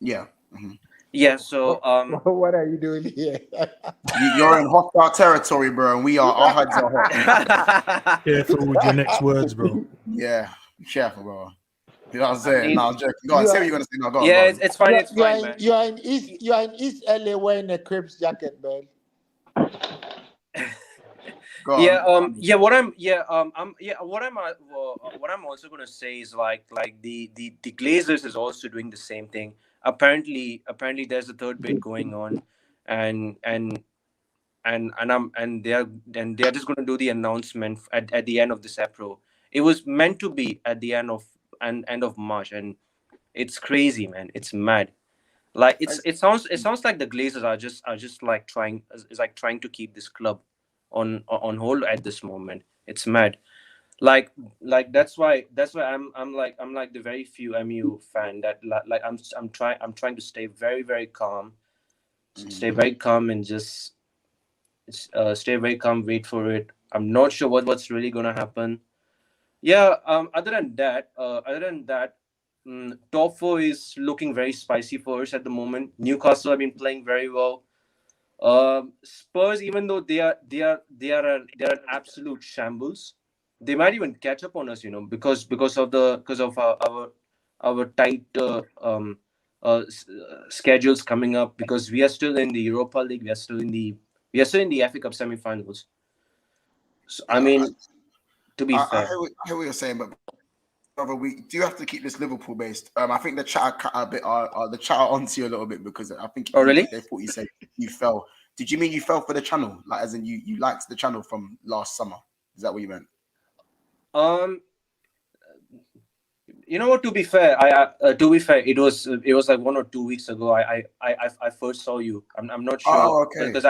Yeah. Mhm. Yeah, so What are you doing here? You're in hostile territory, bro, and our heads are hot. Careful with your next words, bro. Yeah, be careful, bro. You know what I'm I saying? No, mean, I'm joking. Go on, you say are what you're gonna say. No, go on, go yeah, on. it's fine, it's fine, man. you are in East LA wearing a Crips jacket, man. Go Yeah, on. yeah, what I'm, yeah, what I'm also gonna say is like the Glazers is also doing the same thing. Apparently, there's a third bid going on, and and and they are just gonna do the announcement at the end of this April. It was meant to be at the end of March, and it's crazy, man. It's mad. Like I, it sounds like the Glazers are just like trying is like trying to keep this club on hold at this moment. It's mad. Like that's why I'm like the very few MU fan that like I'm trying to stay very calm, Mhm. stay very calm and just stay very calm, wait for it. I'm not sure what's really gonna happen. Yeah. Other than that, top four is looking very spicy for us at the moment. Newcastle have been playing very well. Spurs, even though they're an absolute shambles, they might even catch up on us. Because of our tight schedules coming up. Because we are still in the Europa League, we are still in the FA Cup semi-finals. So, I Yeah, mean, to be fair. I hear what you're saying, but brother, we do have to keep this Liverpool based. I think the chat cut a bit, the chat onto you a little bit because I think Oh, really? they thought you said you fell. Did you mean you fell for the channel, like as in you liked the channel from last summer? Is that what you meant? Um, you know what? To be fair, it was like 1 or 2 weeks ago. I first saw you. I'm not sure Oh, okay. because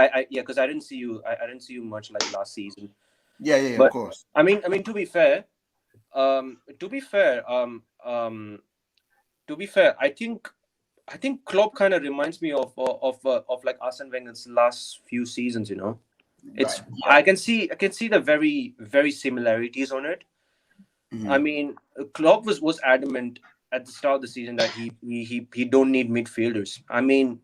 I didn't see you. I didn't see you much like last season. Yeah, of But course. I mean to be fair, to be fair, to be fair, I think Klopp kind of reminds me of like Arsene Wenger's last few seasons. Right. It's Yeah. I can see the very similarities on it. I Mhm. mean, Klopp was adamant at the start of the season that he don't need midfielders. I mean,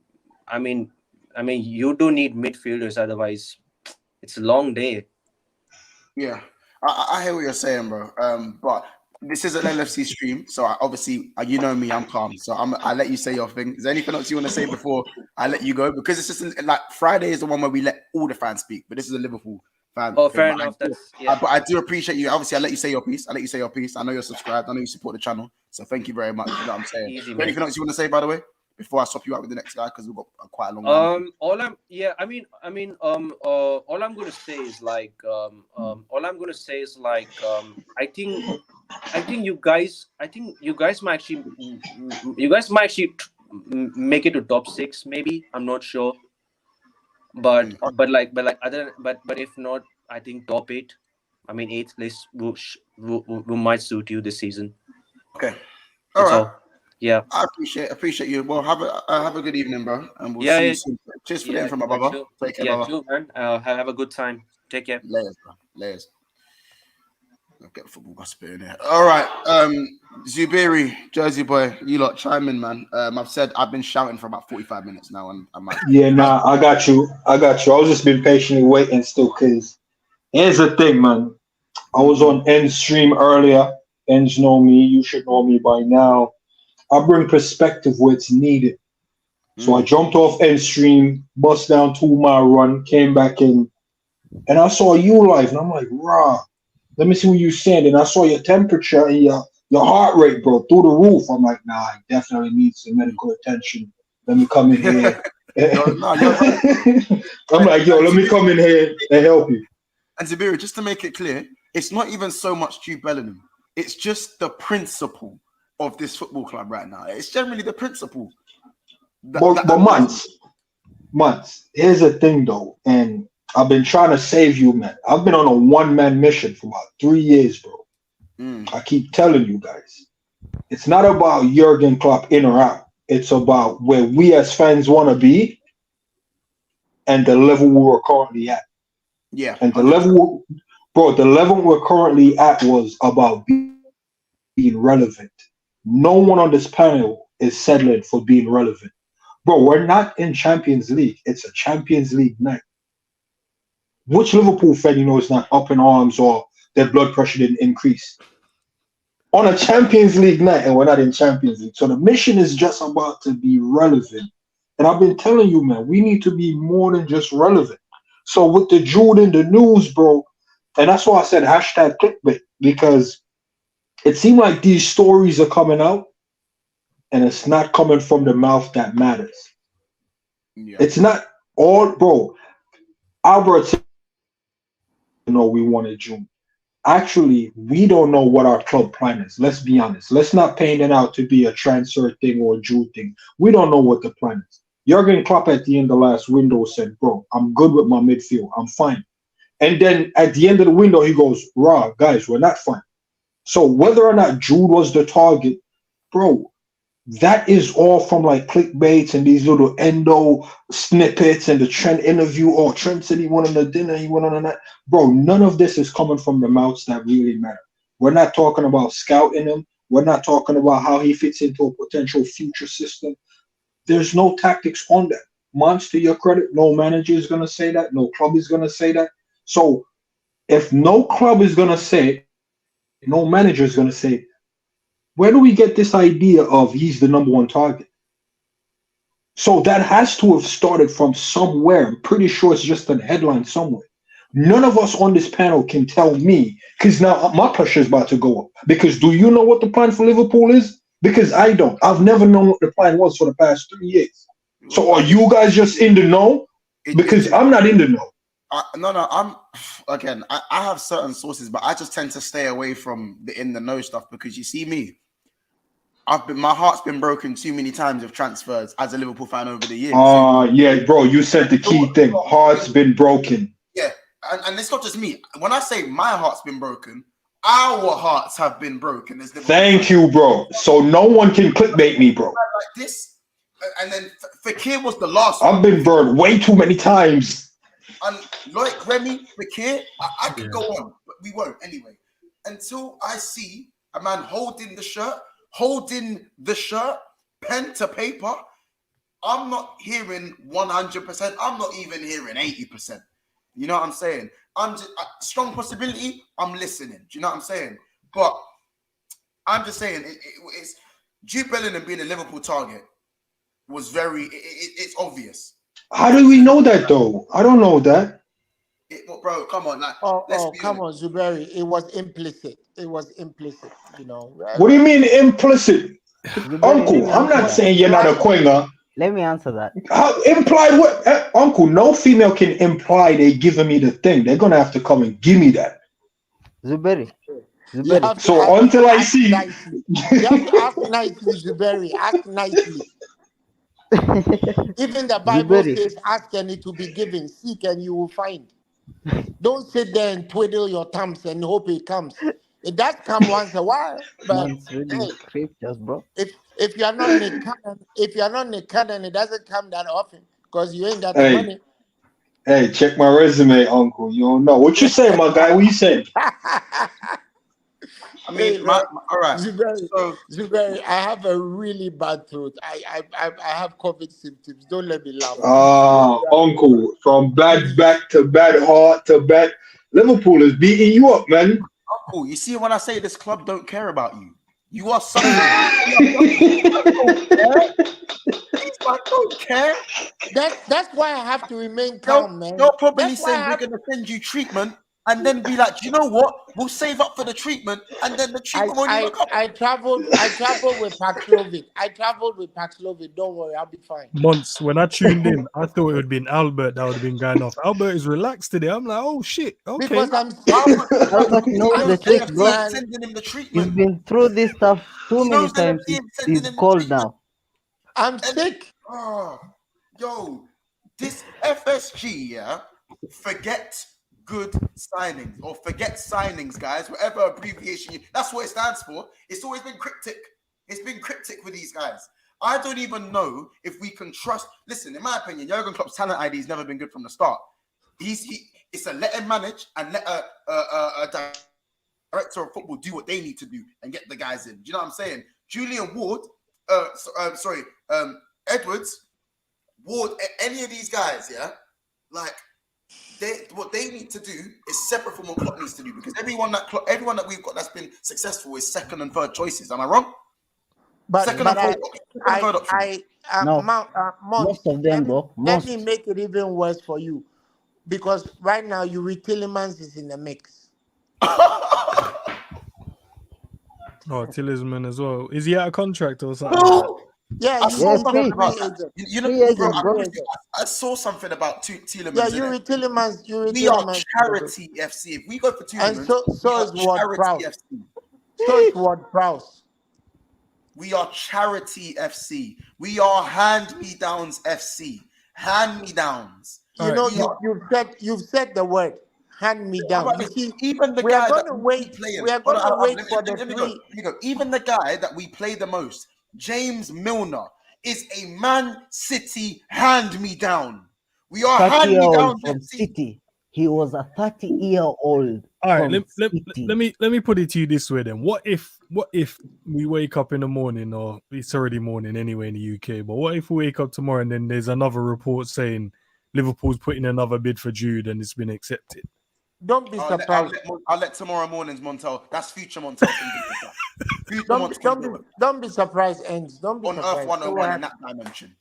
you don't need midfielders, otherwise it's a long day. Yeah, I hear what you're saying, bro. But this is an LFC stream, so obviously, you know me, I'm calm. So I let you say your thing. Is there anything else you want to say before I let you go? Because it's just like Friday is the one where we let all the fans speak, but this is a Liverpool fan Oh, thing. fair enough. That's yeah. But I do appreciate you. Obviously, I let you say your piece. I let you say your piece. I know you're subscribed. I know you support the channel. So thank you very much. You know what I'm saying. Is Easy, there man. anything else you want to say, by the way, before I swap you out with the next guy? Because we've got quite a long line. All I'm yeah, all I'm gonna say is all I'm gonna say is I think you guys might actually make it to top six, maybe. I'm not sure, but Mm. but if not, I think top eight. I mean, eighth place will might suit you this season. Okay. All That's right. all. Yeah, I appreciate you. Well, have a good evening, bro, and we'll yeah, see you yeah, soon. Cheers for the yeah. info, my Yeah, brother. chill. Take care, Yeah, brother. chill, man. Have a good time. Take care. Layers, bro. Layers. I'll get the football gossip in here. All right. Zubiri, Jersey boy, you lot chime in, man. I've said I've been shouting for about 45 minutes now, and I'm like, Yeah, nah, I got you. I got you. I was just been patiently waiting still, cause here's the thing, man. I was Mhm. on End stream earlier. Ends know me. You should know me by now. I bring perspective where it's needed. So I Mm. jumped off End stream, bust down 2 mile run, came back in, and I saw you live, and I'm like, rah. Let me see what you saying. And I saw your temperature and your heart rate, bro, through the roof. I'm like, nah, I definitely need some medical attention. Let me come in here. You're right. I'm like, yo, let me come in here and help you. And Zubiri, just to make it clear, it's not even so much Jude Bellingham. It's just the principle of this football club right now. It's generally the principle. But months. Here's the thing, though, and I've been trying to save you, man. I've been on a one-man mission for about 3 years, bro. Mm. I keep telling you guys, it's not about Jurgen Klopp in or out. It's about where we as fans want to be and the level we're currently at. Yeah, And the 100%. level, bro, the level we're currently at was about being relevant. No one on this panel is settling for being relevant. Bro, we're not in Champions League. It's a Champions League night. Which Liverpool fan is not up in arms or their blood pressure didn't increase? On a Champions League night, and we're not in Champions League. So the mission is just about to be relevant. And I've been telling you, man, we need to be more than just relevant. So with the Jude in the news, bro, and that's why I said hashtag clickbait, because it seemed like these stories are coming out and it's not coming from the mouth that matters. Yeah. It's not all, bro. Albert said, we wanted June. Actually, we don't know what our club plan is. Let's be honest. Let's not paint it out to be a transfer thing or a June thing. We don't know what the plan is. Jurgen Klopp at the end of last window said, bro, I'm good with my midfield. I'm fine. And then at the end of the window, he goes, raw, guys, we're not fine. So whether or not Jude was the target, bro, that is all from like clickbaits and these little endo snippets and the Trent interview. Oh, Trent said he went on a dinner, he went on a night. Bro, none of this is coming from the mouths that really matter. We're not talking about scouting him. We're not talking about how he fits into a potential future system. There's no tactics on that. Monts, to your credit, no manager is going to say that. No club is going to say that. So if no club is going to say it, no manager is going to say it, where do we get this idea of he's the number one target? So that has to have started from somewhere. I'm pretty sure it's just a headline somewhere. None of us on this panel can tell me, because now my pressure is about to go up. Because do you know what the plan for Liverpool is? Because I don't. I've never known what the plan was for the past 3 years. So are you guys just in the know? Because I'm not in the know. I'm again. I have certain sources, but I just tend to stay away from the in the know stuff because you see me. My heart's been broken too many times of transfers as a Liverpool fan over the years. Yeah, bro, you said the key thing. Heart's been broken. Yeah, and it's not just me. When I say my heart's been broken, our hearts have been broken. Thank you, bro. So no one can clickbait me, bro. Like this, and then Fekir was the last I've been burned way too many times. And Loic Remy, Fekir, I could go on, but we won't anyway. Until I see a man holding the shirt, pen to paper, I'm not hearing 100%. I'm not even hearing 80%. You know what I'm saying? I'm just strong possibility. I'm listening. Do you know what I'm saying? But I'm just saying it's Jude Bellingham being a Liverpool target was it's obvious. How do we know that though? I don't know that. Bro, come on, like, come on, Zuberi. It was implicit. You know. What do you mean implicit? Uncle, I'm not saying you're not a Quenga. Let me answer that. How implied what? Uncle, no female can imply they giving me the thing. They're gonna have to come and give me that. Zuberi. So until I see, you have to ask nicely, Zuberi. Ask nicely. Even the Bible says, ask and it will be given, seek and you will find. Don't sit there and twiddle your thumbs and hope it comes. It does come once a while, but really scriptures, bro. If you're not Nikan, and it doesn't come that often because you ain't got the money. Hey, check my resume, Uncle. You don't know what you saying, my guy. What you saying? I mean, all right. Zuberi, I have a really bad throat. I have COVID symptoms. Don't let me laugh. Uncle, from bad back to bad heart to bad. Liverpool is beating you up, man. Uncle, you see when I say this club don't care about you, you are suffering. I don't care. That's why I have to remain calm, man. You're probably saying we're going to send you treatment. And then be like, you know what? We'll save up for the treatment, and then the treatment won't even come. I traveled with Paxlovid. Don't worry, I'll be fine. Once when I tuned in, I thought it would be Albert that would have been going off. Albert is relaxed today. I'm like, oh shit, okay. Because I'm Albert knows the trick, bro. Sending him the treatment. He's been through this stuff too many times. He's cold now. I'm sick. Oh, yo, this FSG, yeah, forget good signings or forget signings, guys, whatever abbreviation that's what it stands for. It's always been cryptic. It's been cryptic with these guys. I don't even know if we can trust. Listen, in my opinion, Jurgen Klopp's talent ID has never been good from the start. It's a let him manage and let a director of football do what they need to do and get the guys in. Do you know what I'm saying? Julian Ward, Edwards, Ward, any of these guys, yeah, like what they need to do is separate from what Klopp needs to do, because everyone that we've got that's been successful is second and third choices. Am I wrong? But Second and third option. No. Mons, Most of them, bro. let Most. me make it even worse for you, because right now Yuri Tillemans is in the mix. Oh, Tillsman as well. Is he out of contract or something? Yeah, I saw he's something free about agent. that. You know, Free agent, bro, bro. I saw something about Tielemans. Yeah, innit? Yuri Tillemans. We are charity FC. If we go for And Tielemans, so we is are Ward charity Prowse. FC. So is Ward Prowse. We are charity FC. We are hand-me-downs FC. Hand-me-downs. You know, Alright. you've said the word hand me How down. about You this? see, Even the we are guy going that to we wait. keep playing. We are Hold going to on, wait for the let me three. go. Even the guy that we play the most, James Milner, is a Man City hand-me-down. We are 30-year-old hand-me-down from FC. City. He was a 30-year-old. All right, from let City. me put it to you this way then. What if we wake up in the morning, or it's already morning anyway in the UK, but what if we wake up tomorrow and then there's another report saying Liverpool's putting another bid for Jude and it's been accepted? Don't be surprised. I'll let tomorrow morning's Montel. That's future Montel. Don't be surprised, Ends. Don't be On surprised. Earth 101 in that dimension.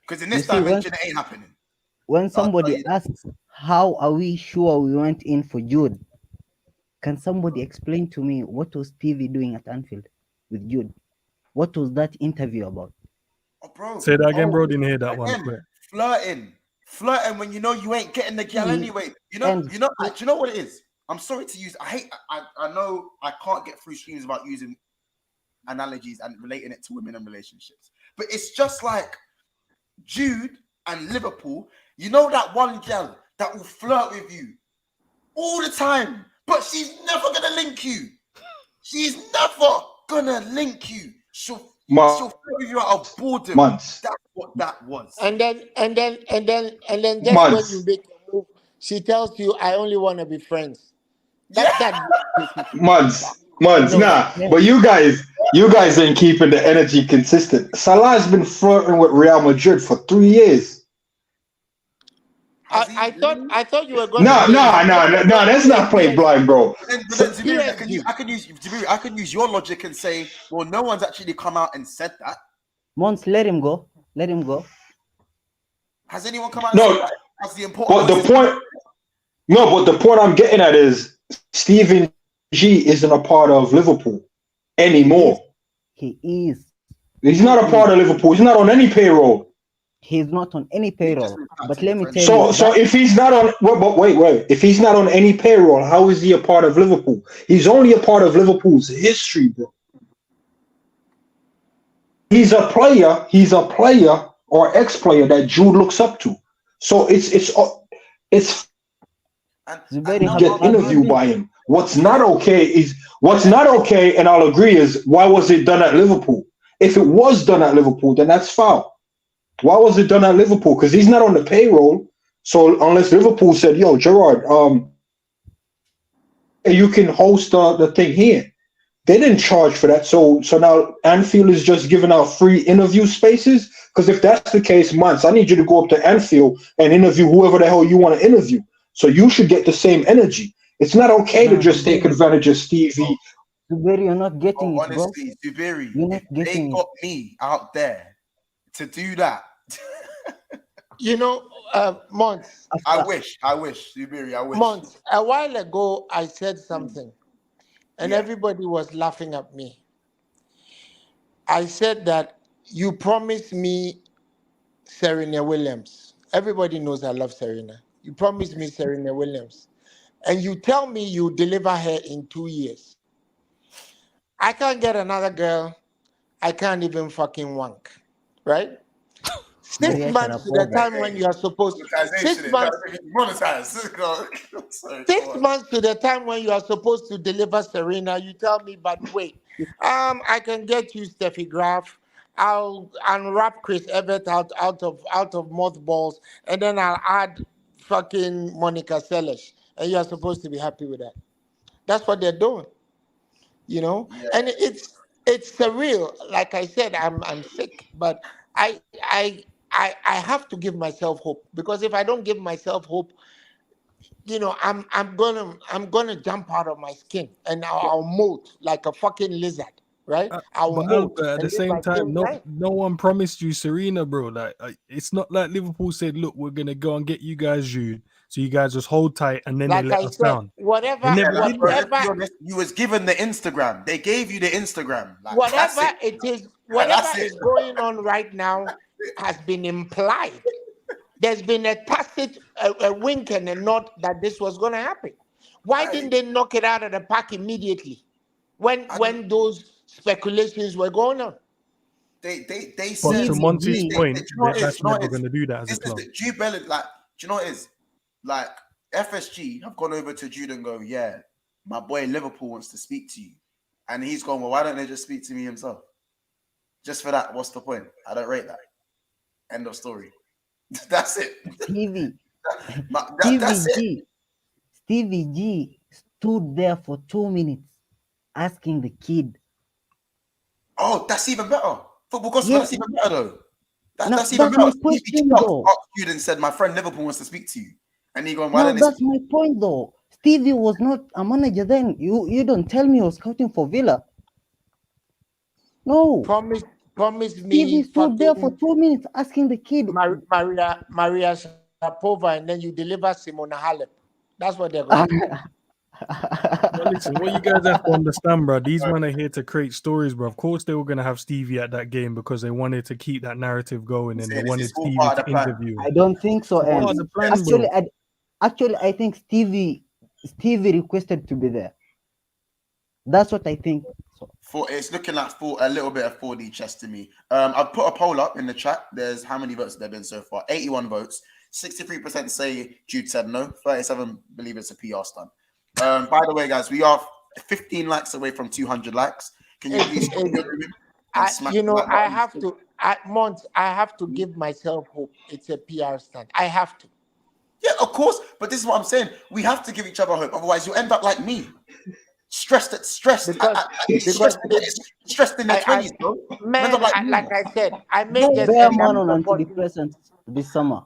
Because in this You see, dimension, it ain't happening. When I'll tell somebody you that. asks, how are we sure we went in for Jude? Can somebody explain to me what was Stevie doing at Anfield with Jude? What was that interview about? Oh, bro. Say that again, bro. Didn't hear that one. Again, flirting when you know you ain't getting the gal anyway. Do you know what it is? I'm sorry to use. I know I can't get through streams about using analogies and relating it to women and relationships, but it's just like Jude and Liverpool. You know that one gal that will flirt with you all the time, but she's never gonna link you. She's never gonna link you. She'll flirt with you out of boredom. That's what that was. And then just when you make a move, she tells you, "I only want to be friends." Months, nah. Yeah. But you guys ain't keeping the energy consistent. Salah's been flirting with Real Madrid for 3 years. I thought you were going No, to let's not play blind, bro. But then Zubiri, I can use your logic and say, well, no one's actually come out and said that. Mons, let him go. Let him go. Has anyone come out and said that? That's the important but the point I'm getting at is Steven G isn't a part of Liverpool anymore. He is. He's not a part of Liverpool. He's not on any payroll. He's not on any payroll. But let me tell you. So if he's not on, wait. If he's not on any payroll, how is he a part of Liverpool? He's only a part of Liverpool's history, bro. He's a player or ex-player that Jude looks up to. So it's get interviewed by him. What's not okay, and I'll agree, is why was it done at Liverpool? If it was done at Liverpool, then that's foul. Why was it done at Liverpool? Because he's not on the payroll. So unless Liverpool said, "Yo, Gerard, you can host the thing here," they didn't charge for that. So now Anfield is just giving out free interview spaces. Because if that's the case, Months, I need you to go up to Anfield and interview whoever the hell you want to interview. So you should get the same energy. It's not okay to just take advantage of Stevie. Zuberi, you're not getting it, bro. Honestly, Zuberi, they got me out there to do that. Mons. I wish, Zuberi, I wish. Mons, a while ago, I said something, and everybody was laughing at me. I said that you promised me Serena Williams. Everybody knows I love Serena. You promised me Serena Williams. And you tell me you deliver her in 2 years. I can't get another girl. I can't even fucking wank. Right? 6 months to the time when you are supposed to. 6 months. 6 months to the time when you are supposed to deliver Serena, you tell me, but wait, I can get you Steffi Graf. I'll unwrap Chris Evert out of mothballs, and then I'll add fucking Monica Seles, and you're supposed to be happy with that. That's what they're doing, Yeah. and it's surreal. Like I said, I'm sick, but I have to give myself hope, because if I don't give myself hope, I'm gonna jump out of my skin, and I'll molt like a fucking lizard, right? I'll But molt Albert, at the and live same my time, same life. no one promised you Serena, bro. Like, it's not like Liverpool said, "Look, we're gonna go and get you guys, Jude." So you guys just hold tight, and then they Like let I us said, down. They whatever, never Like, did bro, that. let's be whatever, honest, you was given the Instagram. They gave you the Instagram. Like, that's whatever it. it is, And whatever that's it. is going on right now has been implied. There's been a tacit a wink and a nod that this was going to happen. Why Aye. didn't they knock it out of the park immediately when those speculations were going on? They But said, to Stevie Monty's G, do point, you know what it is? that's Do you know what never it is? gonna do that as a This is club. the Jude Bellingham. Like, do you know what it is? Like, FSG have gone over to Jude and go, yeah, my boy Liverpool wants to speak to you. And he's gone, well, why don't they just speak to me himself? Just for that, what's the point? I don't rate that. End of story. That's it. Stevie, That's it. Stevie G stood there for 2 minutes asking the kid. Oh, that's even better. Football gospel, Yeah. that's even better though. No, That's even that's better. my Stevie question, G though. asked Jude and said, my friend Liverpool wants to speak to you. And he going, why No, don't they that's speak? my point, though. Stevie was not a manager then. You don't tell me he was scouting for Villa. No. Promise Stevie me stood there for fucking 2 minutes asking the kid. Maria Sharapova, and then you deliver Simona Halep. That's what they're going to do. Well, listen, what you guys have to understand, bro. These men are here to create stories, bro. Of course, they were gonna have Stevie at that game because they wanted to keep that narrative going, and they This wanted is all Stevie part to of the plan. interview him. I don't think so. It's part And of the plan, bro. actually, I think Stevie requested to be there. That's what I think. So, It's looking like a little bit of 4D chess to me. I've put a poll up in the chat. There's how many votes there been so far? 81 votes. 63% say Jude said no. 37 believe it's a PR stunt. By the way, guys, we are 15 likes away from 200 likes. Can you please I smash the like I button? have to. I have to give myself hope. It's a PR stunt. I have to. Yeah, of course. But this is what I'm saying. We have to give each other hope. Otherwise, you end up like me. Stressed. Because stressed in your 20s, bro. Man, like I said, I may don't just bear end man up on supporting. antidepressants this summer.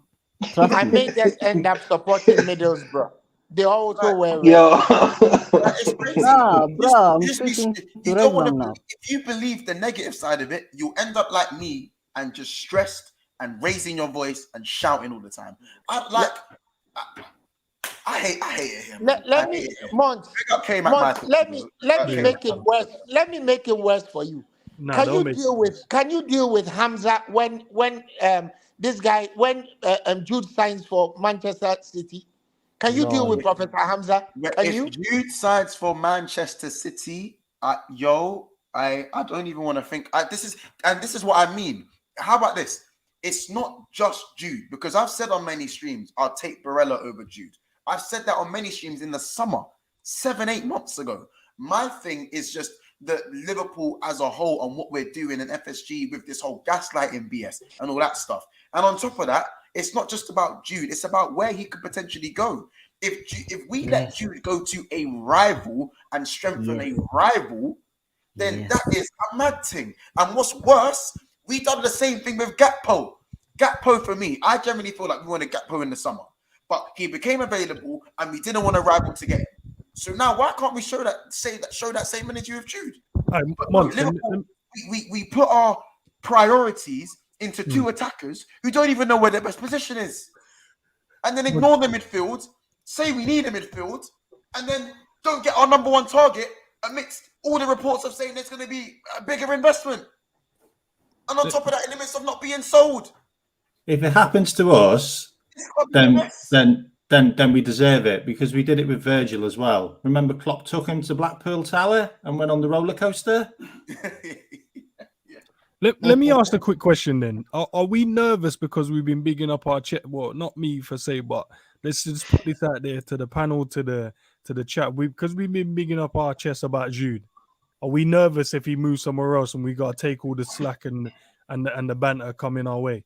Trust I me. may just end up supporting Middlesbrough. They also were Yo. It's crazy. Nah, bruh, I'm You just be- switching to you don't want Redman to. now. If you believe the negative side of it, you end up like me and just stressed and raising your voice and shouting all the time. I hate it here. Man. Let me, Mont, let me make it worse. Let me make it worse for you. Nah, Can you deal with Hamza when this guy Jude signs for Manchester City? Can you deal with Professor Hamza? Can you? If Jude sides for Manchester City, I don't even want to think. This is what I mean. How about this? It's not just Jude, because I've said on many streams, I'll take Barella over Jude. I've said that on many streams in the summer, 7-8 months ago. My thing is just the Liverpool as a whole and what we're doing in FSG with this whole gaslighting BS and all that stuff. And on top of that, it's not just about Jude. It's about where he could potentially go. If we let Jude go to a rival and strengthen a rival, then that is a mad thing. And what's worse, we done the same thing with Gakpo. Gakpo, for me, I generally feel like we wanted Gakpo in the summer, but he became available and we didn't want a rival to get him. So now, why can't we show that same energy with Jude? Liverpool, we put our priorities into two attackers who don't even know where their best position is, and then ignore the midfield, say we need a midfield, and then don't get our number one target amidst all the reports of saying there's going to be a bigger investment. And on top of that, in the midst of not being sold. If it happens to us, then we deserve it, because we did it with Virgil as well. Remember, Klopp took him to Blackpool Tower and went on the roller coaster. Let me ask a quick question then. Are we nervous because we've been bigging up our chat? Well, not me per se, but let's just put this out there to the panel, to the chat. Because we've been bigging up our chest about Jude. Are we nervous if he moves somewhere else and we got to take all the slack and and the banter coming our way?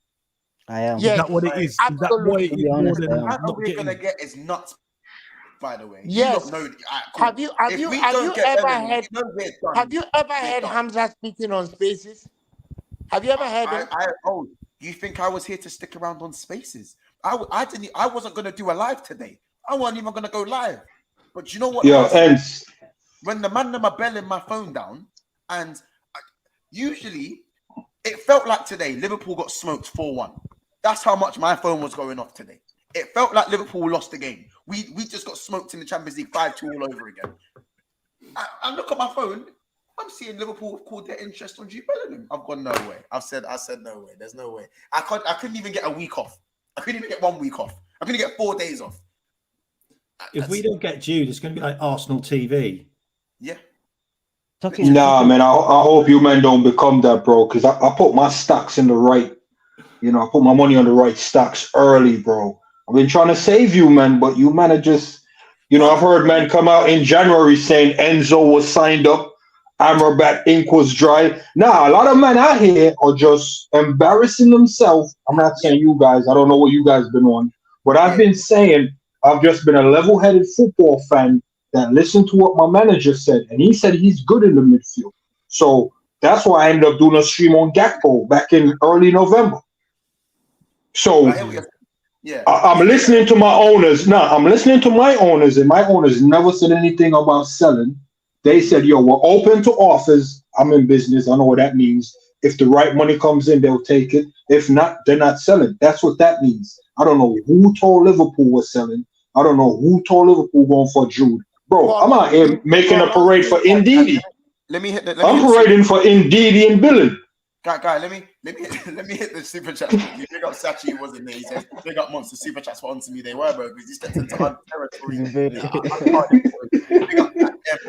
I am. Is Yes, that what it is? Is that absolutely. what it To is be more honest, than I am. What not we're gonna getting? get is nuts. By the way, Yes. you don't know. Cool. Have you have If you we have don't you get ever Bellingham, heard we know we're done. have you ever We're heard done. Hamza speaking on Spaces? Have you ever heard him? Oh, you think I was here to stick around on Spaces? I didn't. I wasn't gonna do a live today. I wasn't even gonna go live. But you know what? Yeah, and When the man them are belling my phone down, and usually it felt like today Liverpool got smoked 4-1. That's how much my phone was going off today. It felt like Liverpool lost the game. We just got smoked in the Champions League 5-2 all over again. I look at my phone. I'm seeing Liverpool have called their interest on Jude Bellingham. I've gone no way. I said no way. There's no way. I couldn't even get a week off. I couldn't even get 1 week off. I couldn't get 4 days off. If we don't get Jude, it's going to be like Arsenal TV. Yeah. nah, man, I hope you men don't become that, bro, because I put my stocks in the right, I put my money on the right stocks early, bro. I've been trying to save you, man, but you man are just, I've heard men come out in January saying Enzo was signed up, Amrabat ink was dry. Nah, a lot of men out here are just embarrassing themselves. I'm not saying you guys, I don't know what you guys been on, but I've been saying I've just been a level-headed football fan that listened to what my manager said, and he said he's good in the midfield. So that's why I ended up doing a stream on Gakpo back in early November. So I'm listening to my owners. Now I'm listening to my owners, and my owners never said anything about selling. They said, yo, we're open to offers. I'm in business. I know what that means. If the right money comes in, they'll take it. If not, they're not selling. That's what that means. I don't know who told Liverpool was selling. I don't know who told Liverpool going for Jude. Bro, I'm out here making a parade for Ndidi. I'm parading for Ndidi and Billing. Guy, let me hit the super chat. You big up Sachi, wasn't there? He says, big up Monster super chats for onto me. They were, bro, because he stepped into our territory. Big up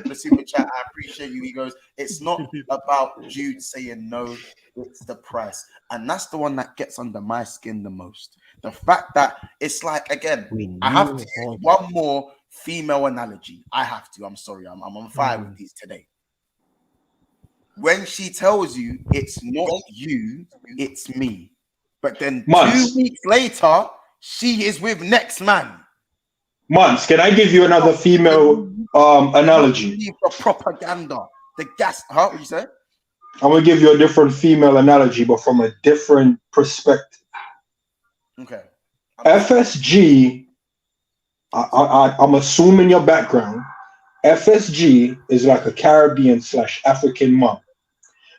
the super chat. I appreciate you. He goes, it's not about Jude saying no, it's the price. And that's the one that gets under my skin the most. The fact that it's like, again, I have to use one more female analogy. I have to. I'm sorry. I'm on fire with these today. When she tells you it's not you, it's me. But then 2 weeks later, she is with next man. Months. Can I give you another female analogy? The propaganda. The gas. What you say? I'm going to give you a different female analogy, but from a different perspective. Okay. FSG, I'm assuming your background, FSG is like a Caribbean/African mom.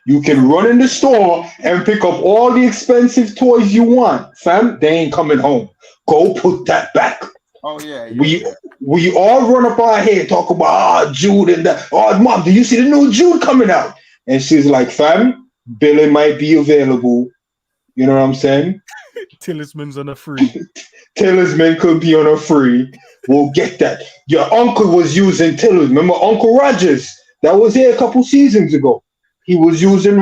You can run in the store and pick up all the expensive toys you want. Fam, they ain't coming home. Go put that back. Oh, yeah. We all run up our head, talk about Jude and that. Oh, mom, do you see the new Jude coming out? And she's like, fam, Billy might be available. You know what I'm saying? Talisman's on a free. Talisman could be on a free. We'll get that. Your uncle was using Talisman. Remember Uncle Rogers? That was here a couple seasons ago. He was using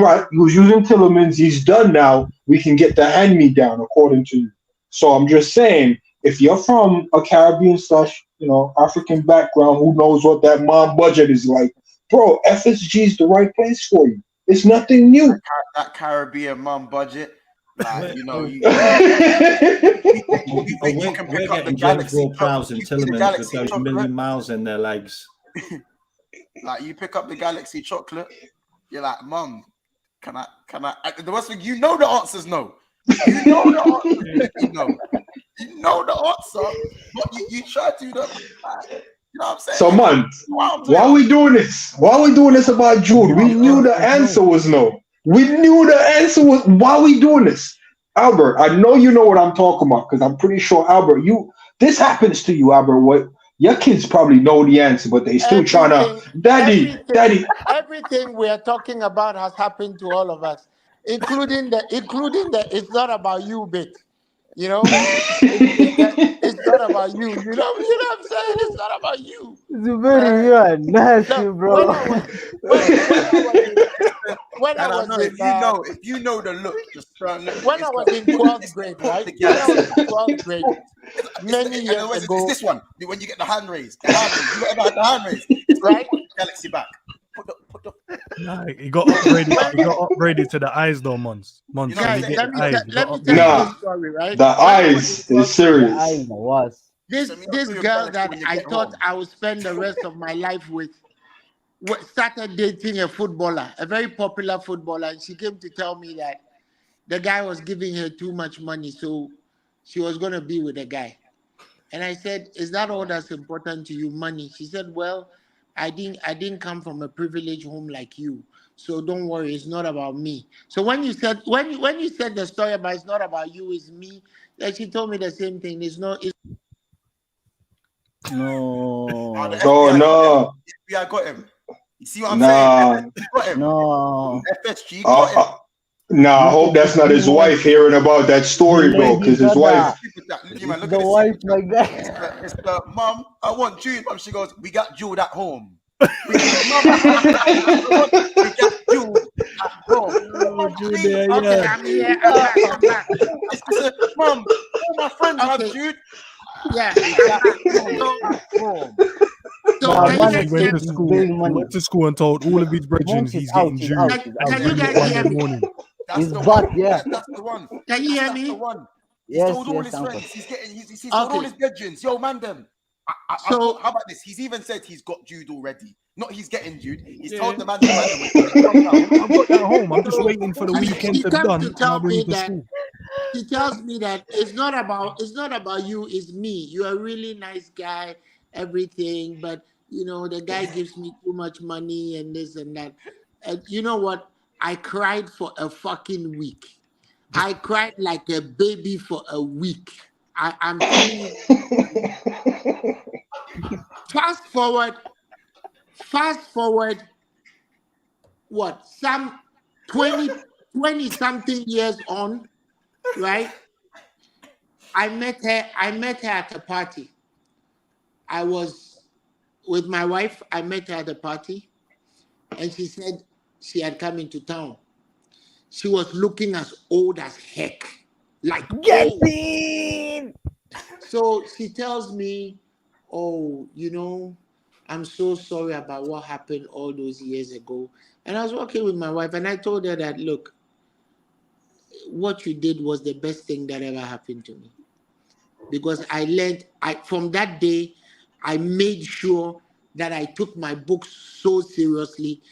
Tillman's. He's done now. We can get the hand-me-down according to you. So I'm just saying, if you're from a Caribbean/African background, who knows what that mom budget is like, bro, FSG is the right place for you. It's nothing new. That Caribbean mom budget, like, We're you can pick up the getting James Galaxy Ward-Prowse and Tillmans with those million miles in their legs. Like, you pick up the Galaxy chocolate. You're like, Mom, can I? The worst thing, the answer's no. You know the answer. You know the answer, but you try to do the. You know what I'm saying? So, man, why are we doing this? Why are we doing this about Jude? We knew the answer was no. We knew the answer was. Why are we doing this, Albert? I know you know what I'm talking about because I'm pretty sure, Albert, this happens to you, Albert. What? Your kids probably know the answer, but they still trying to, Daddy. Everything we are talking about has happened to all of us, including the it's not about you bit. It's not about you. You know what I'm saying? It's not about you. Zuberi, you are nasty, bro. If you know the look, just when I was in 12th grade, right? When I was in 12th grade, many years ago. It's this one when you get the hand raised. You ever had the hand raised? Right? Galaxy back. Nah, it got upgraded. It got upgraded to the eyes though, Mons. Mons, You know when what you I'm get saying? the eyes, it let got me tell you upgraded. this story, right? The Let me tell you eyes this is story. The serious. eye was. This So me this through your girl parents that when you I get thought home. I would spend the rest of my life with started dating a footballer, a very popular footballer, and she came to tell me that the guy was giving her too much money, so she was going to be with the guy. And I said, "Is that all that's important to you, money?" She said, "Well, I didn't come from a privileged home like you, so don't worry, it's not about me." So when you said the story about it's not about you, it's me, like she told me the same thing. It's not. It's Oh, the No, Oh FBI got him. no, The FBI got him. You see what I'm saying? nah, FSG got him. no. FSG got him. nah. I You hope that's not you his want wife hearing about that the story, bro. lady Because his brother. wife, Super chat. Look, It's man, look the at this wife, super my chat. guy. It's the mom. I want Jude. Mom, she goes, "We got Jude at home." Mom, we got Jude at home. Oh, Mom, please. Junior, okay. yeah. I'm here. I'm back. I'm back. She said, "Mom, all my friends have Okay. Jude." Yeah, We I'm got back. Jude So, at home. so Nah, can you man He guys is went hear to me? he's school. doing He money. went to school and told all of his brethren Monk is he's out, getting he's out, Jude he's Can out. at you bring it guys Monday hear me? morning. That's He's the back, one. yeah. That's the one. Can you hear That's the me? one. He's Yes, told all yes, his uncle. friends. He's told all Okay. his bedrooms, yo, man, them. I've So got, how about this? He's even said he's got Jude already. Not he's getting Jude. He's Yeah. told the man, when he comes out. I've got that home. I'm just So waiting for the she weekend to comes done to and I tell bring me it to that school. she tells me that it's not about you, it's me. You're a really nice guy, everything, but you know the guy gives me too much money and this and that. And you know what? I cried for a fucking week. I cried like a baby for a week. I'm telling you. Fast forward, what? Some 20 something years on, right? I met her at a party. I was with my wife. I met her at a party, and she said she had come into town. She was looking as old as heck, like Get old. in! So she tells me, "Oh, you know, I'm so sorry about what happened all those years ago." And I was working with my wife, and I told her that, "Look, what you did was the best thing that ever happened to me, because I learned. From that day, I made sure that I took my books so seriously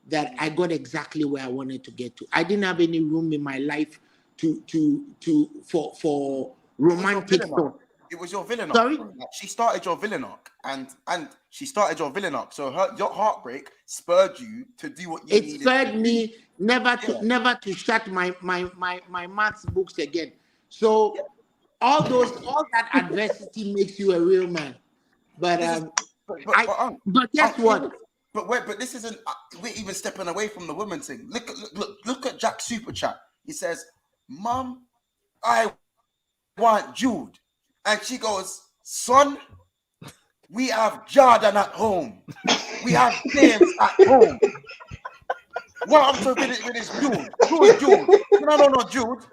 that I got exactly where I wanted to get to. I didn't have any room in my life for romantic Villain arc. thought." It was your villain arc. Sorry? Like, she started your villain arc, and she started your villain arc. So your heartbreak spurred you to do what you It needed. spurred me never Yeah. to shut my maths books again. So all that adversity makes you a real man. But This is, but guess what? But this isn't. We're even stepping away from the woman thing. Look at Jack's super chat. He says, "Mom, I want Jude," and she goes, "Son, we have Jordan at home. We have James at home. What I'm talking with is Jude. Who is Jude? No, Jude.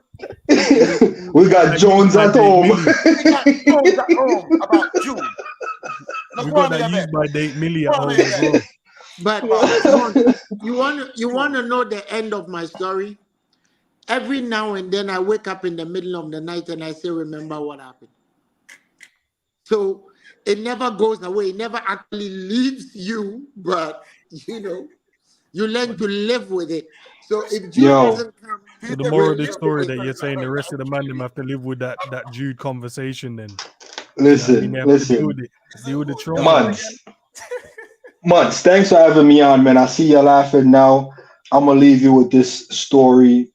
we got Jones at home. We got Jones at home about Jude. Look, We go got on that here, used by date Millie Go at on home here, as man. well. But you want to know the end of my story? Every now and then I wake up in the middle of the night and I say, "Remember what happened." So it never goes away. It never actually leaves you, but you know, you learn to live with it. So if Jude Yo, doesn't come, So the moral we'll of the live story with that it. you're saying the rest of the man them have to live with that Jude conversation then. I mean, listen, they have to deal listen, with it. Deal with the trauma. months. Thanks for having me on, man. I see you laughing now. I'm gonna leave you with this story.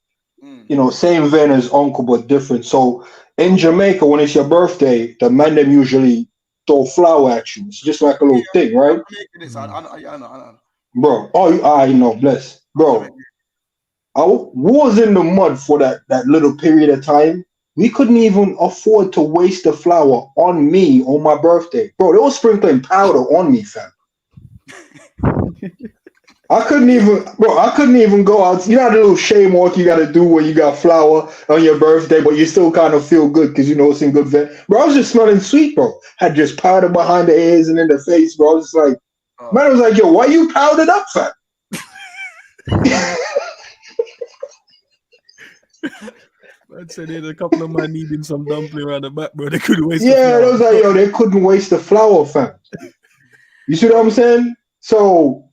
You know, same vein as Uncle, but different. So in Jamaica, when it's your birthday, the men them usually throw flower at you. It's just like a little thing, right? I know. Bro, oh, I know, bless. Bro, I was in the mud for that little period of time. We couldn't even afford to waste the flour on me on my birthday. Bro, they were sprinkling powder on me, fam. I couldn't even go out. You know the little shame walk you gotta do where you got flour on your birthday, but you still kind of feel good because you know it's in good vet. Bro, I was just smelling sweet, bro. Had just powder behind the ears and in the face, bro. I was just like, man, I was like, yo, why you powdered up, fam? I'd say there's a couple of man needing some dumpling around the back, bro. They couldn't waste the Yeah, flour. it was like, yo, they couldn't waste the flour, fam. You see what I'm saying? So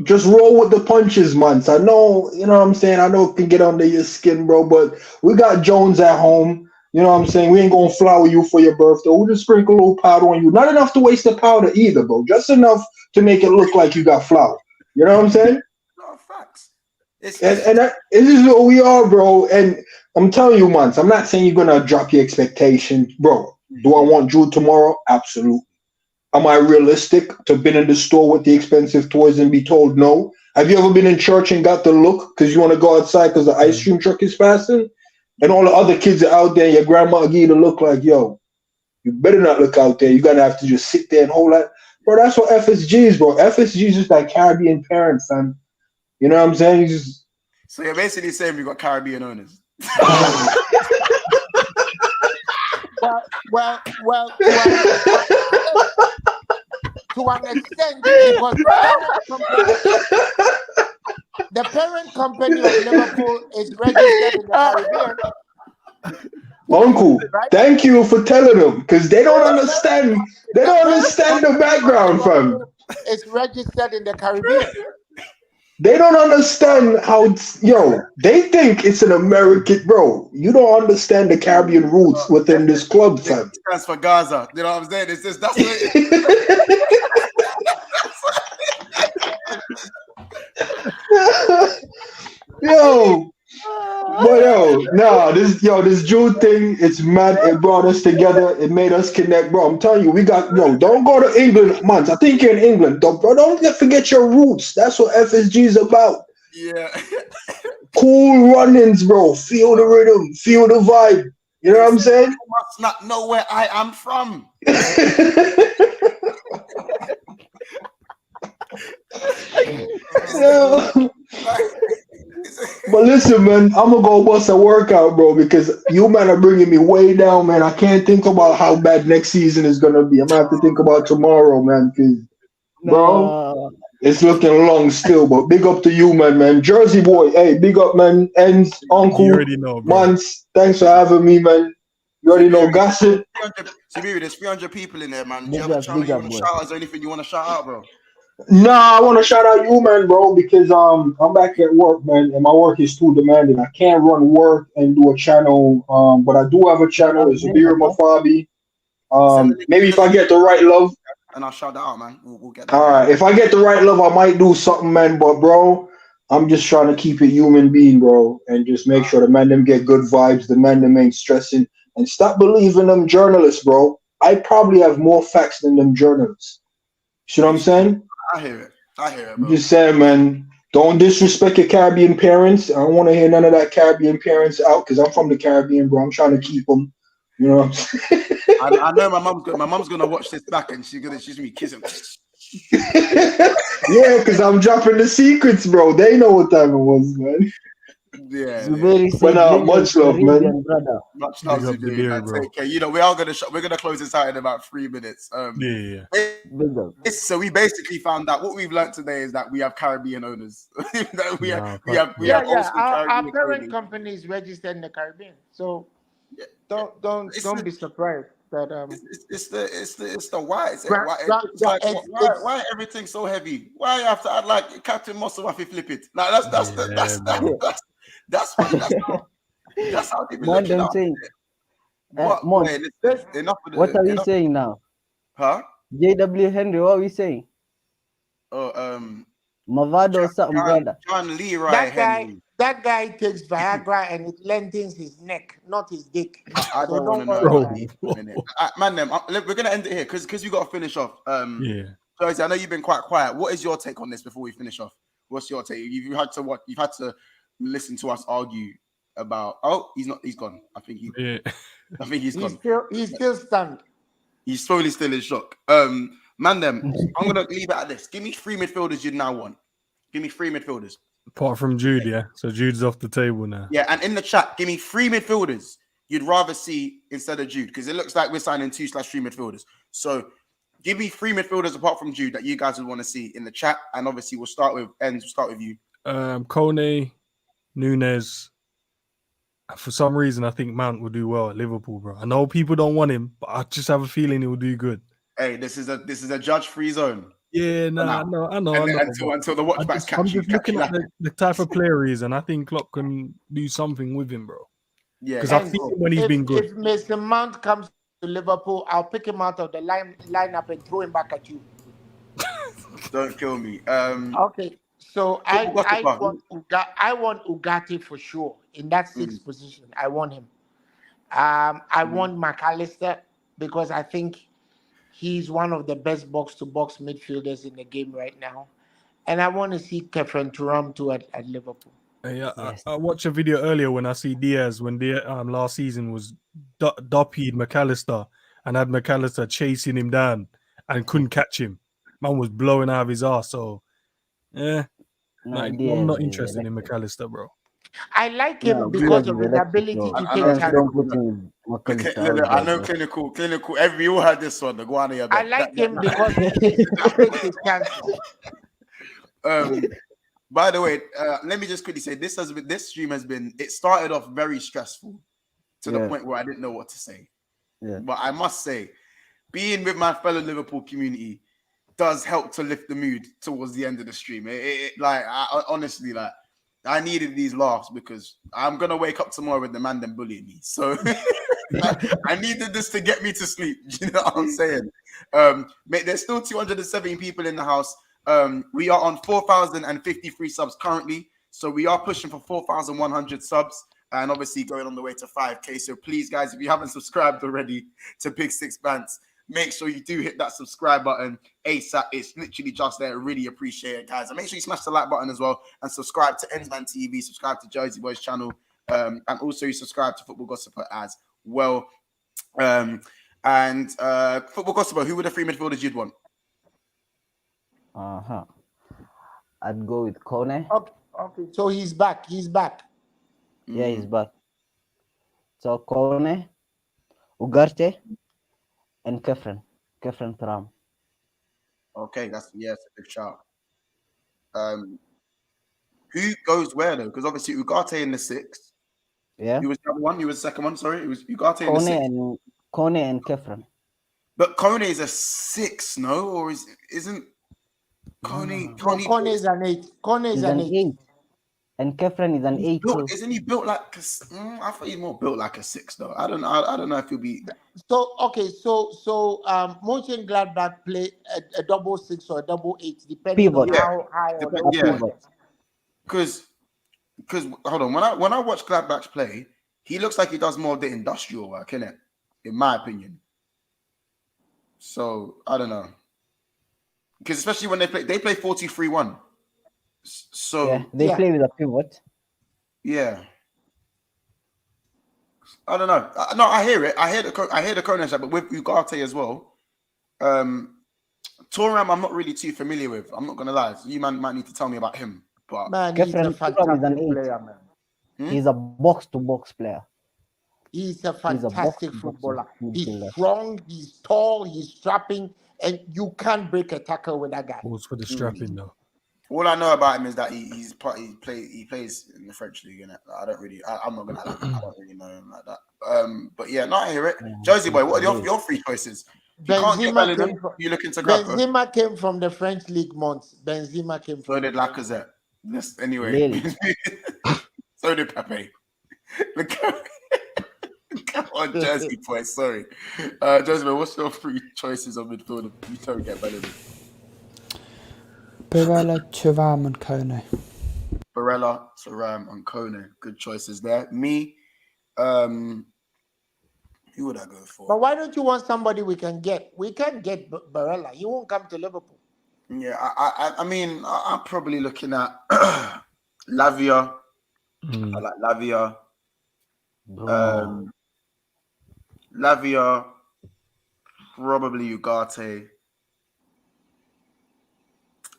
just roll with the punches, man. So I know, you know what I'm saying? I know it can get under your skin, bro, but we got Jones at home. You know what I'm saying? We ain't gonna flour you for your birthday. We'll just sprinkle a little powder on you. Not enough to waste the powder either, bro. Just enough to make it look like you got flour. You know what I'm saying? No, facts. This is what we are, bro. And I'm telling you, man, I'm not saying you're gonna drop your expectations, bro. Do I want Jude tomorrow? Absolutely. Am I realistic to been in the store with the expensive toys and be told no? Have you ever been in church and got the look because you want to go outside because the ice cream truck is passing? And all the other kids are out there and your grandma give you the look like, yo, you better not look out there. You're going to have to just sit there and hold that. Bro, that's what FSG is, bro. FSG is just that Caribbean parent, fam. You know what I'm saying? So you're basically saying we got Caribbean owners. Well, to an extent, because the parent company of Liverpool is registered in the Caribbean. Uncle, thank you for telling them because they don't understand. They don't understand the background, fam. It's registered in the Caribbean. They don't understand how they think it's an American, bro. You don't understand the Caribbean roots within this club, fam. It stands for Gaza. You know what I'm saying? It's just that's what this Jude thing, it's mad. It brought us together. It made us connect, bro. I'm telling you, we got don't go to England, man. I think you're in England, bro. Don't forget your roots. That's what FSG is about. Yeah. Cool runnings, bro. Feel the rhythm, feel the vibe. You know what I'm saying? You must not know where I am from. But listen, man, I'm gonna go bust a workout, bro, because you man are bringing me way down, man. I can't think about how bad next season is gonna be. I'm gonna have to think about tomorrow, man, because bro, it's looking long still. But big up to you, man. Jersey boy, hey, big up, man. Ends, uncle, You already know, bro. Mans, thanks for having me, man. You already know, gossip. There's 300 people in there, man. Do you have a channel you want to shout out? Is there anything you want to shout out, bro? Nah, I want to shout out you, man, bro, because I'm back at work, man, and my work is too demanding. I can't run work and do a channel, but I do have a channel. It's Zabir Mafabi. Maybe if I get the right love, and I'll shout that out, man. We'll get that. All right, if I get the right love, I might do something, man. But bro, I'm just trying to keep it human being, bro, and just make sure the man them get good vibes, the man them ain't stressing, and stop believing them journalists, bro. I probably have more facts than them journalists. You know what I'm saying? I hear it, bro. I'm just saying, man, don't disrespect your Caribbean parents. I don't want to hear none of that Caribbean parents out because I'm from the Caribbean, bro. I'm trying to keep them. You know what I'm saying? I know my mom's gonna watch this back and she's gonna be kissing. Yeah, because I'm dropping the secrets, bro. They know what time it was, man. Yeah. But much love, man. Much love to you, man. Take care. You know, we're gonna close this out in about 3 minutes. So we basically found out what we've learned today is that we have Caribbean owners. we have our parent company is registered in the Caribbean. So don't be surprised that it's the why. Why everything so heavy? Why you have to add like Captain Muscle if you flip it? Like that's how they be looking at it. What are we saying now? Huh? JW Henry, what are we saying? Mavado or something, brother. John Leroy Henry. That guy takes Viagra and it lengthens his neck, not his dick. I don't want to know. Man, we're gonna end it here because we got to finish off. Josie, I know you've been quite quiet. What is your take on this before we finish off? What's your take? You've had to listen to us argue about. Oh, he's gone. I think he's gone. He's still stunned. He's slowly still in shock. I'm gonna leave it at this. Give me 3 midfielders you'd now want. Give me 3 midfielders. Apart from Jude, yeah. So Jude's off the table now. Yeah, and in the chat, give me 3 midfielders you'd rather see instead of Jude, because it looks like we're signing 2/3 midfielders. So give me 3 midfielders apart from Jude that you guys would want to see in the chat, and obviously we'll start with you, Kone, Nunes. For some reason, I think Mount will do well at Liverpool, bro. I know people don't want him, but I just have a feeling he will do good. Hey, this is a judge-free zone. Yeah, Nah, I know. Until the watchbacks catch I'm you. just looking at the type of player he is, and I think Klopp can do something with him, bro. Yeah, Because I've And seen him when he's been good. if Mason Mount comes to Liverpool, I'll pick him out of the lineup and throw him back at you. don't kill me. Okay, so I Gossiper. want Ugarte for sure in that sixth position. I want him. I want McAllister because I think he's one of the best box-to-box midfielders in the game right now, and I want to see Kefren Turam too at Liverpool. Yeah, Yes. I watched a video earlier when I see Diaz when Diaz last season was doppied McAllister and had McAllister chasing him down and couldn't catch him. Man was blowing out of his ass. So, No, I'm Diaz not is interested in electric. McAllister, bro. I like No, him because Diaz of is his electric, ability bro. to I take know Just chances. don't put him with McAllister Look, out I there, know bro. clinical. Every all had this one. The Guana. I like him because he takes his chances. By the way, let me just quickly say this stream has been. It started off very stressful to the Yeah. point where I didn't know what to say. Yeah. But I must say, being with my fellow Liverpool community does help to lift the mood towards the end of the stream. Honestly, like I needed these laughs because I'm gonna wake up tomorrow with the man then bullying me. So I needed this to get me to sleep. You know what I'm saying? Mate, there's still 217 people in the house. We are on 4,053 subs currently, so we are pushing for 4,100 subs, and obviously going on the way to 5K. So please, guys, if you haven't subscribed already to Big Six Bands, make sure you do hit that subscribe button ASAP. It's literally just there. I really appreciate it, guys. And make sure you smash the like button as well, and subscribe to Ensman TV, subscribe to Jersey Boys channel, and also you subscribe to Football Gossiper as well. Football Gossiper, who were the three midfielders you'd want? I'd go with Kone. Okay. So he's back. Yeah, he's back. So Kone, Ugarte, and Kefren Turam. Okay, that's a big shout. Who goes where though? Because obviously Ugarte in the sixth. Yeah. You was the other one. You was the second one. Sorry, it was Ugarte in the sixth. Kone and Kefren. But Kone is a six, no? Or isn't Kone? Kone is an 8. Kone is an 8. And Kefren is an 8 too. Isn't he built like? I thought he's more built like a 6 though. I don't know if he'll be. So Mönchengladbach play a double 6 or a double 8, depending on how high or low. Pivot. Because hold on, when I watch Gladbach play, he looks like he does more of the industrial work, innit? In my opinion. So I don't know. Because especially when they play 4-2-3-1. So they play with a pivot. Yeah. I don't know. No, I hear it. I hear the Kone shot, but with Ugarte as well. Thuram, I'm not really too familiar with. I'm not gonna lie. So you might need to tell me about him. But man, he's a fantastic player, man. He's a box-to-box player. He's a fantastic footballer. He's strong, he's tall, he's strapping, and you can't break a tackle with that guy. Pause for the strapping though. All I know about him is that he plays in the French league, and I'm not gonna. I don't really know him like that. But yeah, no, I hear it. Jersey boy, what are your three choices? You looking to grab? Benzema came from the French league months. Benzema came from. So did Lacazette. Anyway. Really? So did Pepe. Come on, Jersey boy. Sorry, Jersey boy. What's your three choices of midfield? You don't get Bellingham. Barella, Thuram, and Kone. Barella, Thuram, and Kone. Good choices there. Me, who would I go for? But why don't you want somebody we can get? We can't get Barella. He won't come to Liverpool. Yeah, I mean, I'm probably looking at Lavia. I like Lavia. Lavia, probably Ugarte.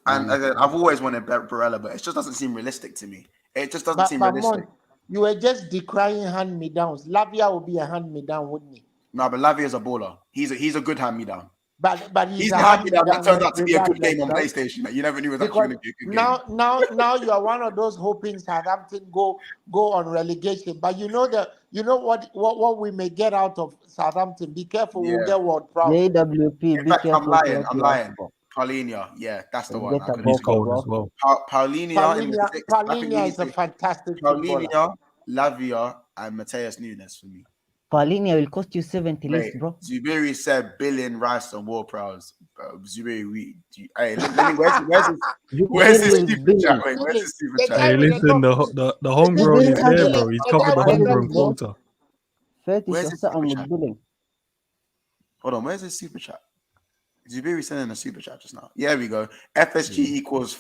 And again, I've always wanted Barella, but it just doesn't seem realistic to me. It just doesn't seem realistic. You were just decrying hand-me-downs. Lavia would be a hand-me-down, wouldn't he? No, but Lavia is a baller. He's a good hand-me-down. but he's He's a happy hand that me that turned out to be a good regardless, game on right? PlayStation. Like, you never knew it was actually Because going to be a good game. now you are one of those hoping Southampton go on relegation. But you know what we may get out of Southampton. Be careful, we'll Yeah. get world proud. JWP, In be fact, I'm careful lying. what I'm you ask lying. for. Paulinia, yeah, that's the You'll one. get I a could He's have buffer, cold sworn. as bro. well. Paulinia in the sixth. I think we Paulinia need is a to fantastic footballer. Paulinia, Lavia, and Mateus Nunes for me. Paulinia will cost you 70 Wait, list, bro. Zubiri said billion rice and war prowls. Zubiri, hey, let me. Where's his Zuberi is super chat? billing. Wait, where's his super The chat? guy Hey, with the listen, top, the homegrown Zuberi is has there, a bro. He's the covered guy the with the homegrown billing, bro. quota. Fetish Where's or his super something chat? with billing. Hold on, where's his super chat? Zubiri sending a super chat just now. Yeah, we go. FSG equals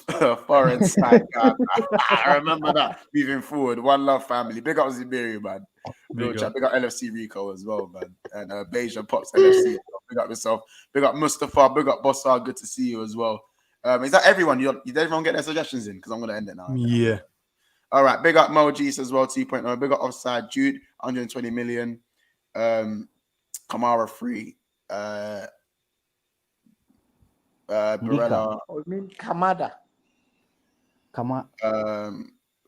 foreign side. I remember that. Moving forward, one love family. Big up Zubiri, man. Real Big chat. up. Big up LFC Rico as well, man. And Beja Pops LFC. Big up yourself. Big up Mustafa. Big up Bossar. Good to see you as well. Is that everyone? Did everyone get their suggestions in? Because I'm going to end it now. Yeah. All right. Big up Mojis as well. 2.0. Big up Offside. Jude. 120 million. Kamara free. Barella. I mean Kamada. Come on.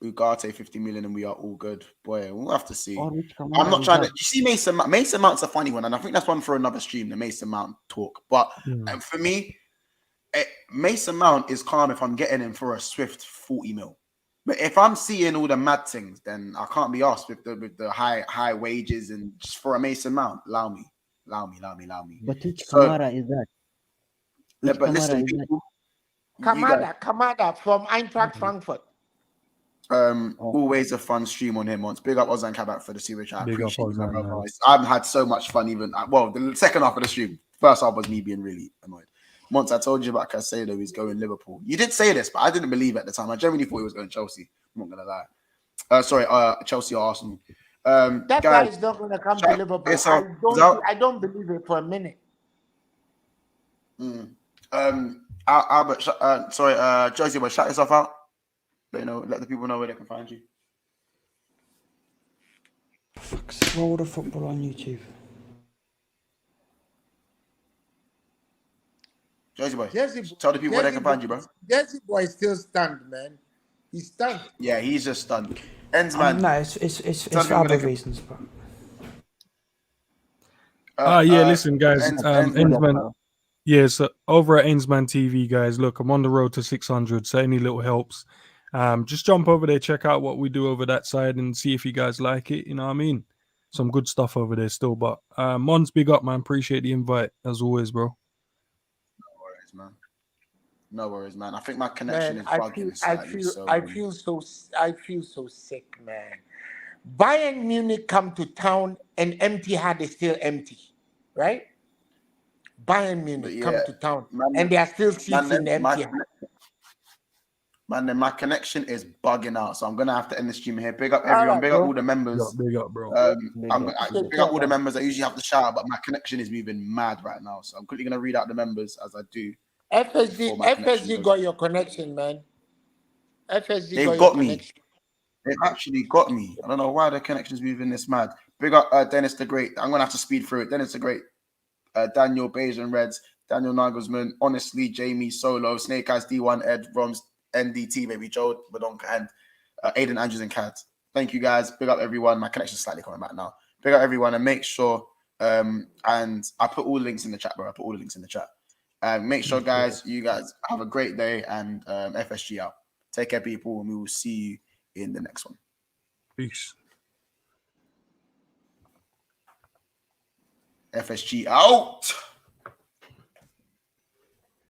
Ugarte 50 million, and we are all good. Boy, we'll have to see. Or which I'm Kamara not is trying that? to. You see, Mason Mount's a funny one, and I think that's one for another stream. The Mason Mount talk, but for me, Mason Mount is calm if I'm getting him for a swift 40 mil. But if I'm seeing all the mad things, then I can't be asked with the high wages and just for a Mason Mount. Allow me. But which So, Kamara is that? Which but Kamara listen, is that? people, you guys, Kamada from Eintracht Frankfurt. always a fun stream on him. Once big up Ozan Kabak for the super chat. I Big up appreciate you, my Ozan, brother. man. I've had so much fun. Even the second half of the stream, first half was me being really annoyed. Once I told you about Casado, he's going Liverpool. You did say this, but I didn't believe at the time. I genuinely thought he was going Chelsea. I'm not gonna lie. Chelsea or Arsenal. That guy Guys, is not going to come to Liverpool. yourself I don't believe it for a minute. Albert, Josie, but shout yourself out. Let the people know where they can find you. World of Football on YouTube. Jersey boy, Jersey, tell the people where they can find you, bro. Jersey boy is still stunned, man. He's stunned. Yeah, he's just stunned. Ends, man. No, it's Tell for me where other they can- reasons, but Listen, guys. Ensman. Bro. Yeah, so over at Ensman TV, guys, look, I'm on the road to 600, so any little helps. Just jump over there, check out what we do over that side and see if you guys like it. You know what I mean? Some good stuff over there still. But Mons, big up, man. Appreciate the invite, as always, bro. No worries, man. I think my connection Man, is bugging slightly. I feel so sick, man. Bayern Munich come to town and empty had is still empty, right? Bayern Munich come to town and they are still seats in the empty. Man, my connection is bugging out, so I'm gonna have to end the stream here. Big up everyone, big up all the members. Big up, bro. Big up all the members. I usually have to shout out, but my connection is moving mad right now, so I'm quickly gonna read out the members as I do. FSG got your connection, man. FSG They've got got your me. connection. They've actually got me. I don't know why the connection's moving this mad. Big up Dennis the Great. I'm gonna have to speed through it. Dennis the Great, Daniel Bayesian Reds, Daniel Nagelsmann, honestly, Jamie Solo, Snake Eyes D1, Ed Roms, NDT, baby Joe, Badonka, and Aiden Andrews and Cat. Thank you guys. Big up everyone. My connection's slightly coming back now. Big up everyone and make sure and I put all the links in the chat, bro. I put all the links in the chat. Make sure, guys, you guys have a great day and FSG out. Take care, people, and we will see you in the next one. Peace. FSG out.